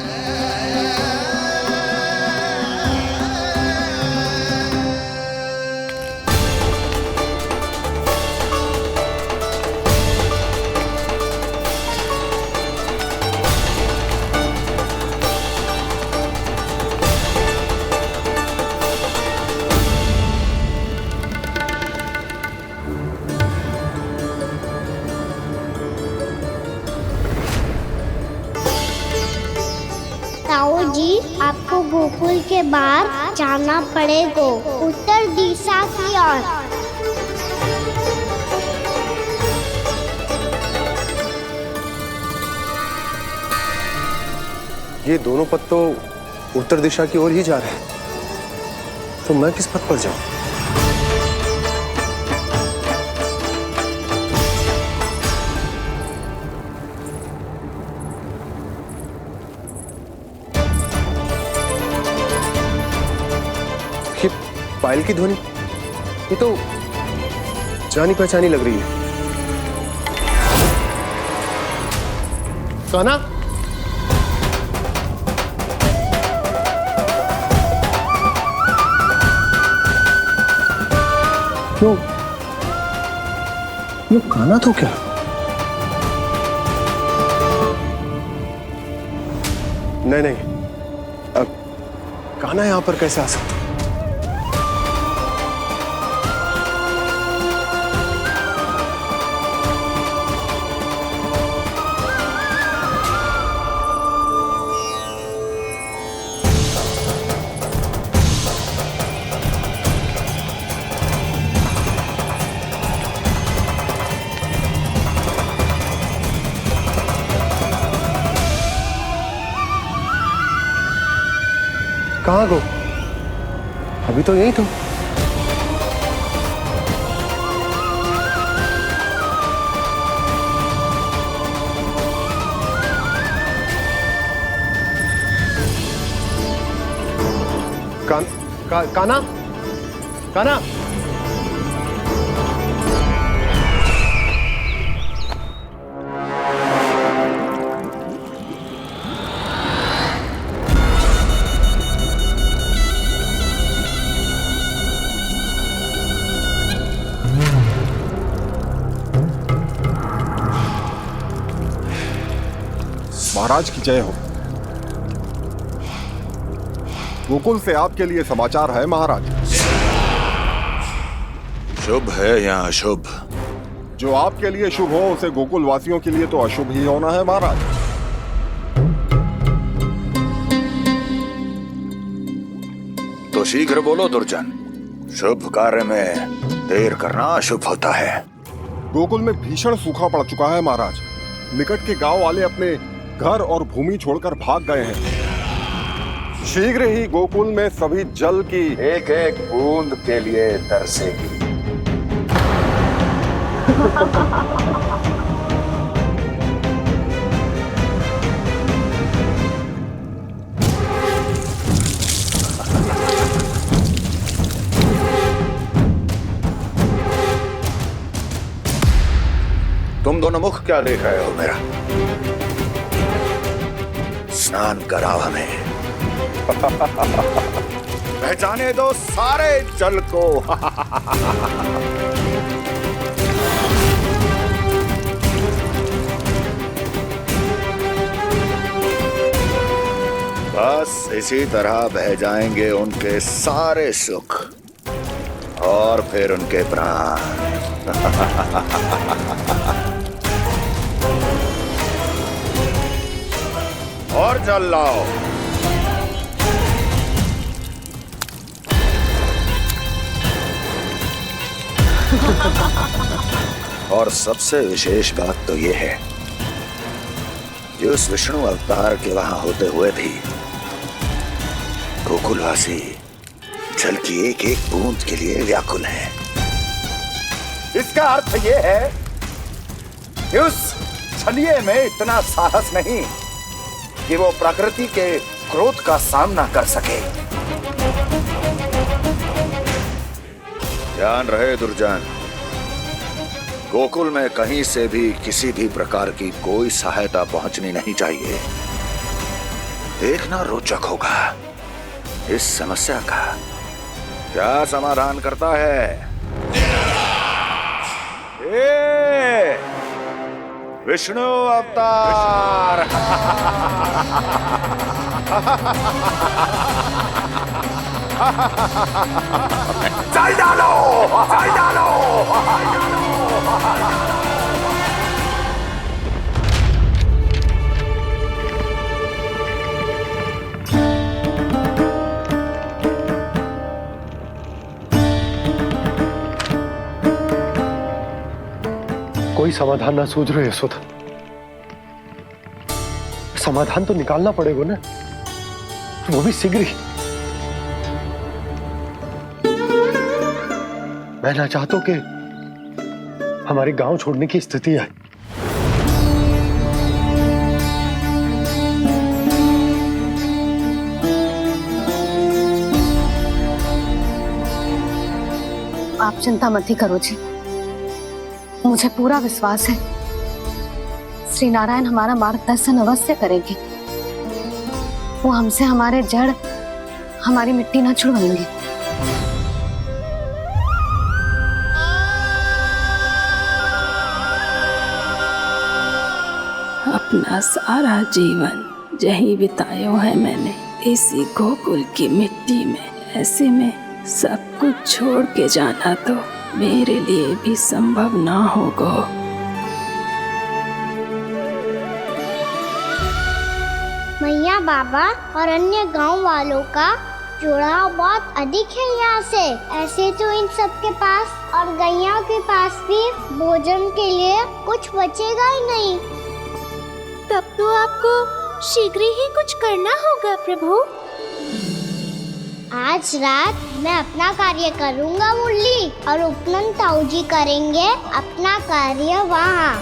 ताऊ जी, आपको गोकुल के बाहर जाना पड़ेगा, उत्तर दिशा की ओर। ये दोनों पथ तो उत्तर दिशा की ओर ही जा रहे हैं, तो मैं किस पथ पर जाऊं? ये पायल की ध्वनि, ये तो जानी पहचानी लग रही है। कान्हा, क्यों? ये कान्हा तो क्या? नहीं, अब कान्हा यहां पर कैसे आ सकता? कहाँ गो? अभी तो यही तुम। कान्हा, कान्हा, महाराज की जय हो। गोकुल से आपके लिए समाचार है महाराज। शुभ है या अशुभ? जो आपके लिए शुभ हो उसे गोकुल वासियों के लिए तो अशुभ ही होना है महाराज। तो शीघ्र बोलो दुर्जन, शुभ कार्य में देर करना अशुभ होता है। गोकुल में भीषण सूखा पड़ चुका है महाराज। निकट के गांव वाले अपने घर और भूमि छोड़कर भाग गए हैं। शीघ्र ही गोकुल में सभी जल की एक एक बूंद के लिए तरसेगी। तुम दोनों मुख क्या देख रहे हो मेरा? स्नान कराओ हमें। पहचाने दो सारे जल को। बस इसी तरह बह जाएंगे उनके सारे सुख और फिर उनके प्राण। और जल लाओ। और सबसे विशेष बात तो यह है कि उस विष्णु अवतार के वहां होते हुए भी गोकुलवासी जल की एक एक बूंद के लिए व्याकुल हैं। इसका अर्थ यह है कि उस छलिए में इतना साहस नहीं कि वो प्रकृति के क्रोध का सामना कर सके। ध्यान रहे दुर्जन, गोकुल में कहीं से भी किसी भी प्रकार की कोई सहायता पहुंचनी नहीं चाहिए। देखना रोचक होगा इस समस्या का क्या समाधान करता है। विष्णु अवतार। चल डालो, चल डालो। कोई समाधान ना सूझ रहे यशोदा। समाधान तो निकालना पड़ेगा ना, वो भी शीघ्र ही। मैं ना चाहता कि हमारे गांव छोड़ने की स्थिति आए। आप चिंता मत ही करो जी, मुझे पूरा विश्वास है श्री नारायण हमारा मार्गदर्शन अवश्य करेंगे। वो हमसे हमारे जड़, हमारी मिट्टी ना छुड़वाएंगे। अपना सारा जीवन यही बितायो है मैंने, इसी गोकुल की मिट्टी में। ऐसे में सब कुछ छोड़ के जाना तो मेरे लिए भी संभव ना होगा। मैया बाबा और अन्य गांव वालों का जुड़ाव बहुत अधिक है यहाँ से। ऐसे तो इन सब के पास और गैया के पास भी भोजन के लिए कुछ बचेगा ही नहीं। तब तो आपको शीघ्र ही कुछ करना होगा प्रभु। आज रात मैं अपना कार्य करूँगा मुरली, और उपनंद ताऊ जी करेंगे अपना कार्य वहाँ।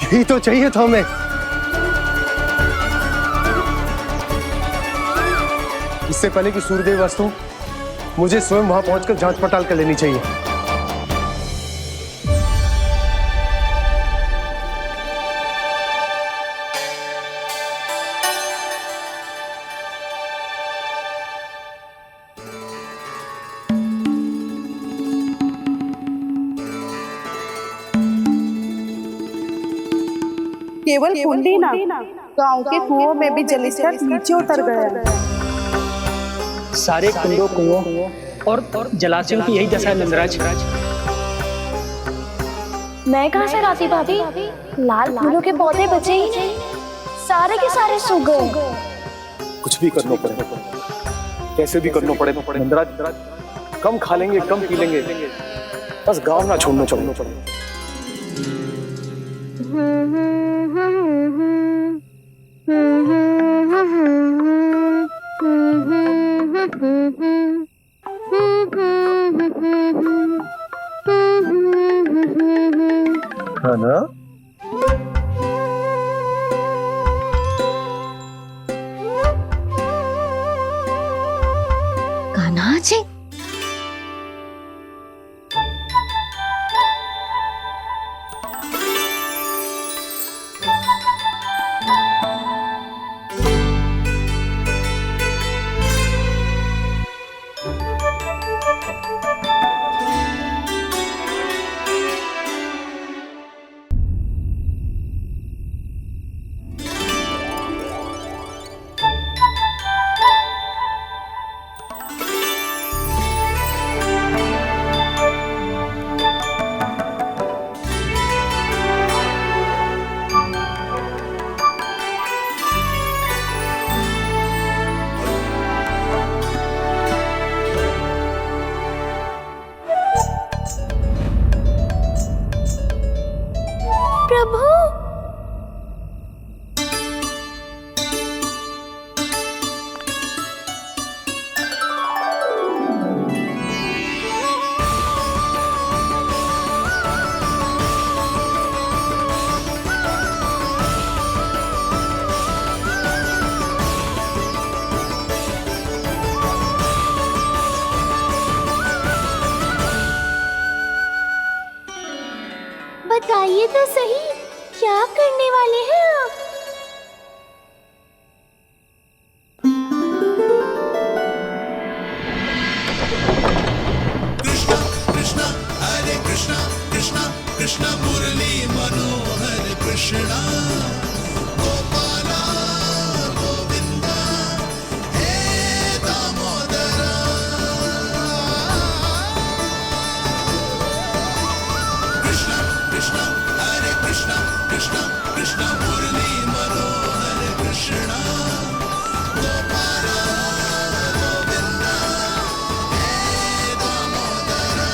यही तो चाहिए था हमें। इससे पहले कि सूर्यदेव वस्तु, मुझे स्वयं वहां पहुंचकर जांच पड़ताल कर लेनी चाहिए। केवल कुंडी ना, गांव के कुओं में भी जलस्तर नीचे उतर गया। सारे कुंडों, कुओं और जलाशयों की यही दशा है नंदराज। मैं कहाँ से लाती भाभी? लाल फूलों के पौधे बचे ही नहीं, सारे के सारे सूख गए। कुछ भी करना पड़े, कैसे भी करना पड़े नंदराज। कम खा लेंगे, कम पी लेंगे, बस गांव ना छोड़ना चाहिए। ना कान्हा जी, बोलिए तो सही, क्या करने वाले हैं आप? कृष्ण मुरली मनोहर कृष्णा गोपाला गोविंदा हे दामोदरा। कृष्ण कृष्ण हरे कृष्ण कृष्ण कृष्ण मुरली मनोहर कृष्णा गोपाला गोविंदा हे दामोदरा।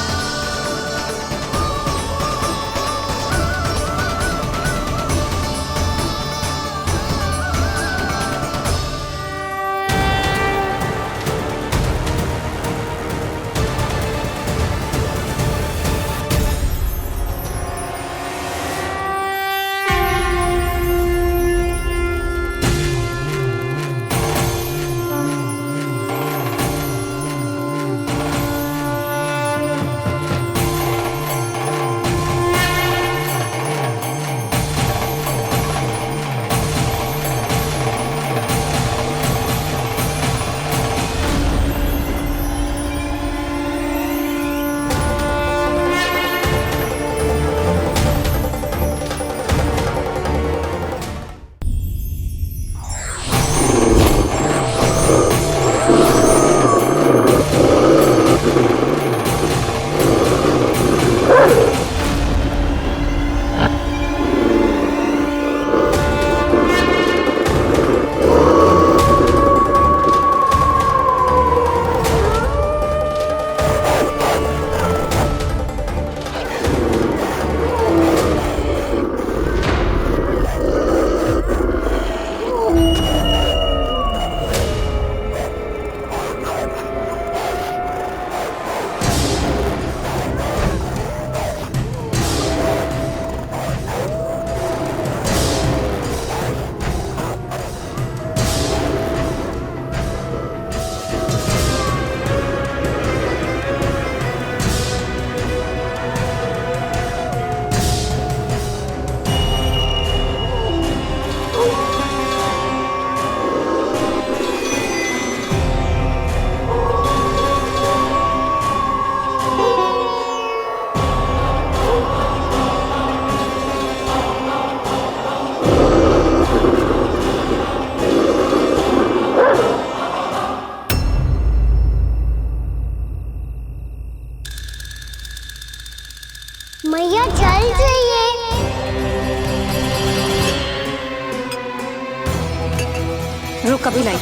मैया चल जाइए। रुक अभी लाई।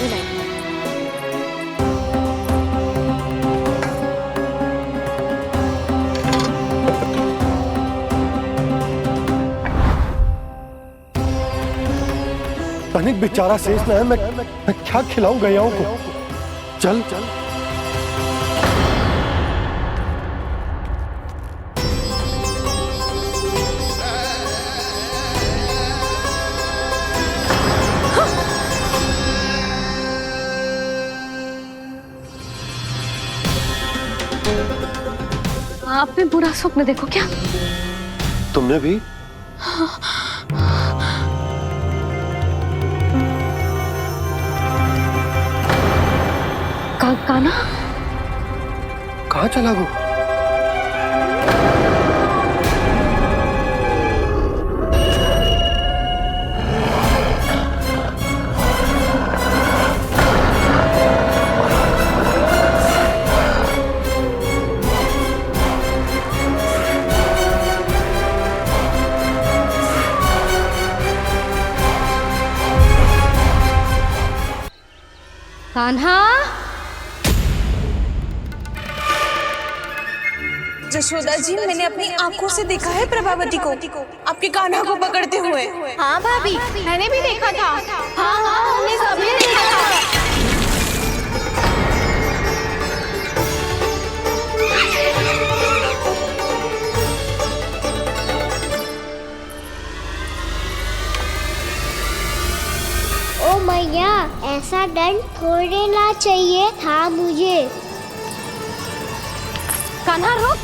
तनिक बेचारा शेष न है, मैं क्या खिलाऊं गयाओं को। चल चल आपने बुरा स्वप्न देखो क्या? तुमने भी? कान्हा कहाँ चला गो? कान्हा, जशोदा जी, मैंने अपनी आंखों से देखा है प्रभावती को आपके कान्हा को पकड़ते हुए। हाँ भाभी, मैंने भी देखा था। हाँ हाँ, हमने सभी देखा था। ओ मैया, ऐसा दंड थोड़े ना चाहिए था मुझे। कान्हा रुक,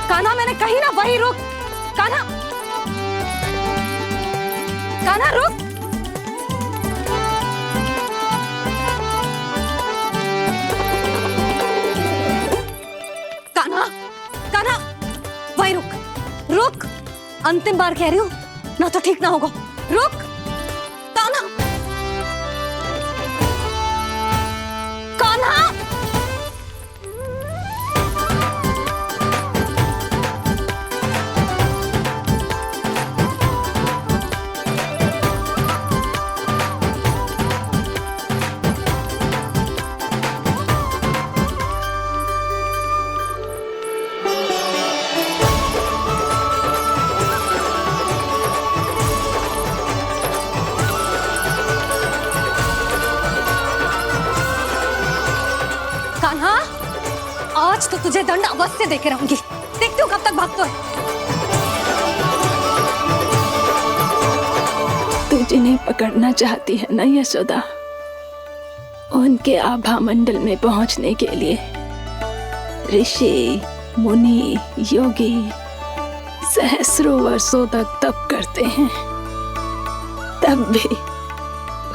कान्हा मैंने कही ना वही रुक। कान्हा कान्हा रुक। कान्हा, कान्हा, भाई रुक, रुक। अंतिम बार कह रही हूँ, ना तो ठीक ना होगा। रुक कान्हा, कान्हा। कान्हा, आज तो तुझे दंड अवश्य देके रहूंगी। देखती हूँ कब तक भागता है। तू जिन्हें पकड़ना चाहती है ना यशोदा, उनके आभा मंडल में पहुंचने के लिए ऋषि, मुनि, योगी सहस्रों वर्षों तक तप करते हैं, तब भी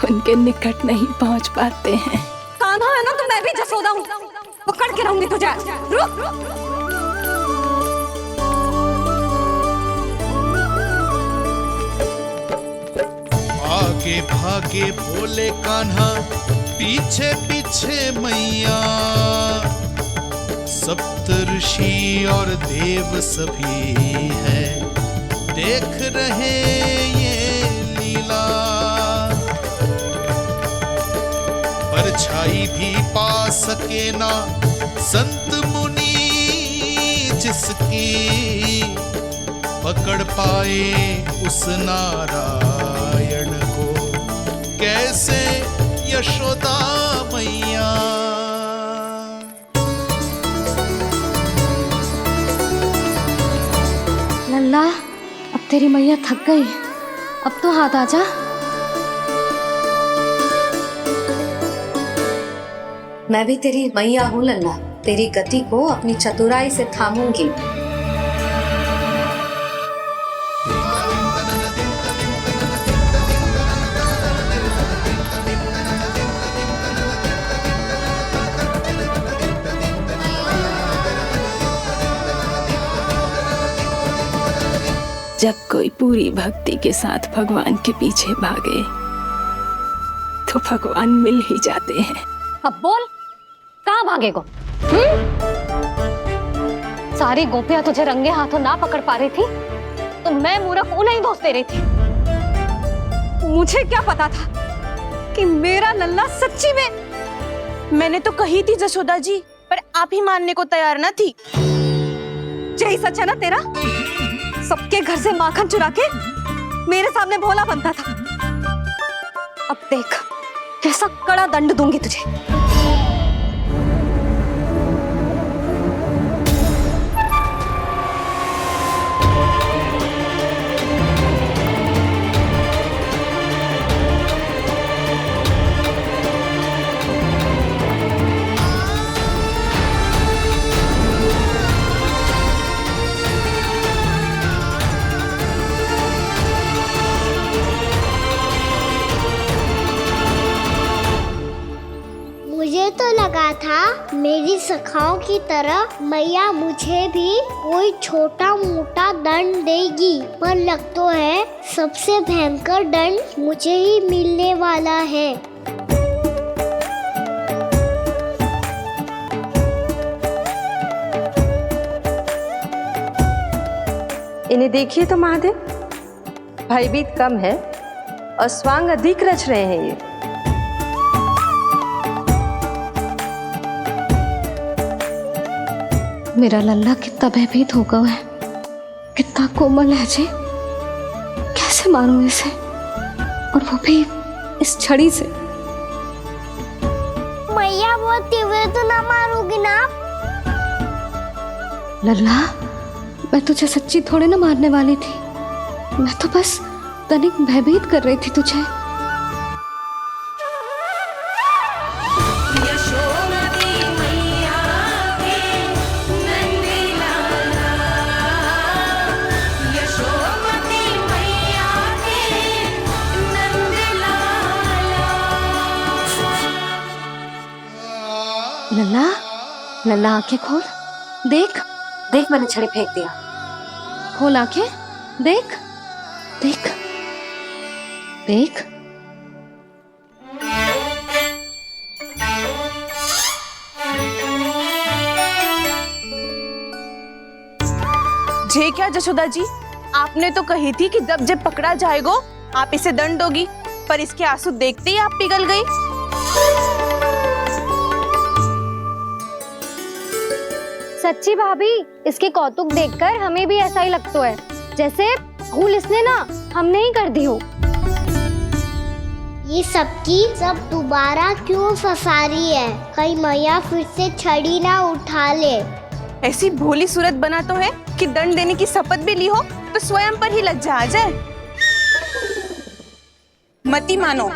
उनके निकट नहीं पहुंच पाते हैं। कान्हा है ना, तो मैं भी जसोदा हूँ, पकड़ के रहूंगी तुझे। रुक। आगे भागे भोले कान्हा, पीछे पीछे मैया, सप्त ऋषि और देव सभी है, देख रहे ये लीला। परछाई भी पा सके ना संत मुनि, जिसकी पकड़ पाए उस नारायण को, कैसे यशोदा मैया। लल्ला, अब तेरी मैया थक गई, अब तो हाथ आजा। मैं भी तेरी मैया हूँ लल्ला, तेरी गति को अपनी चतुराई से थामूंगी। जब कोई पूरी भक्ति के साथ भगवान के पीछे भागे तो भगवान मिल ही जाते हैं। अब बोल, कहाँ भागेगा? सारी गोपियां तुझे रंगे हाथों ना पकड़ पा रही थी, तो मैं मूर्ख उन्हें ही दोष दे रही थी। मुझे क्या पता था कि मेरा लल्ला सच्ची में। मैंने तो कही थी जसोदा जी, पर आप ही मानने को तैयार ना थी। यही सच है ना तेरा? सबके घर से माखन चुरा के मेरे सामने भोला बनता था। अब देख कैसा कड़ा दंड दूंगी तुझे। मुझे तो लगा था मेरी सखाओं की तरह मैया मुझे भी कोई छोटा मोटा दंड देगी, पर लग तो है सबसे भयंकर दंड मुझे ही मिलने वाला है। इन्हें देखिए तो महादेव, भयभीत कम है और स्वांग अधिक रच रहे हैं ये। मेरा लल्ला कितना भयभीत होगा है, कितना कोमल है जी। कैसे मारूं इसे, और वो भी इस छड़ी से। मैया बहुत तीव्र तो ना मारोगी ना? लल्ला, मैं तुझे सच्ची थोड़े ना मारने वाली थी, मैं तो बस तनिक भयभीत कर रही थी तुझे। नन्ना, नन्ना आंखें खोल, देख देख मैंने छड़ी फेंक दिया। खोल आंखें, देख देख देख। जे क्या जशोदा जी, आपने तो कही थी कि जब जब पकड़ा जाएगा आप इसे दंड दोगी, पर इसके आंसू देखते ही आप पिघल गई। सच्ची भाभी, इसके कौतुक देखकर हमें भी ऐसा ही लगता है जैसे भूल इसने ना हमने ही कर दी हो। ये सबकी सब दोबारा क्यों फंसा रही है? कहीं मैया फिर से छड़ी ना उठा ले। ऐसी भोली सूरत बना तो है कि दंड देने की शपथ भी ली हो तो स्वयं पर ही लज्जा आ जाए। मती मानो।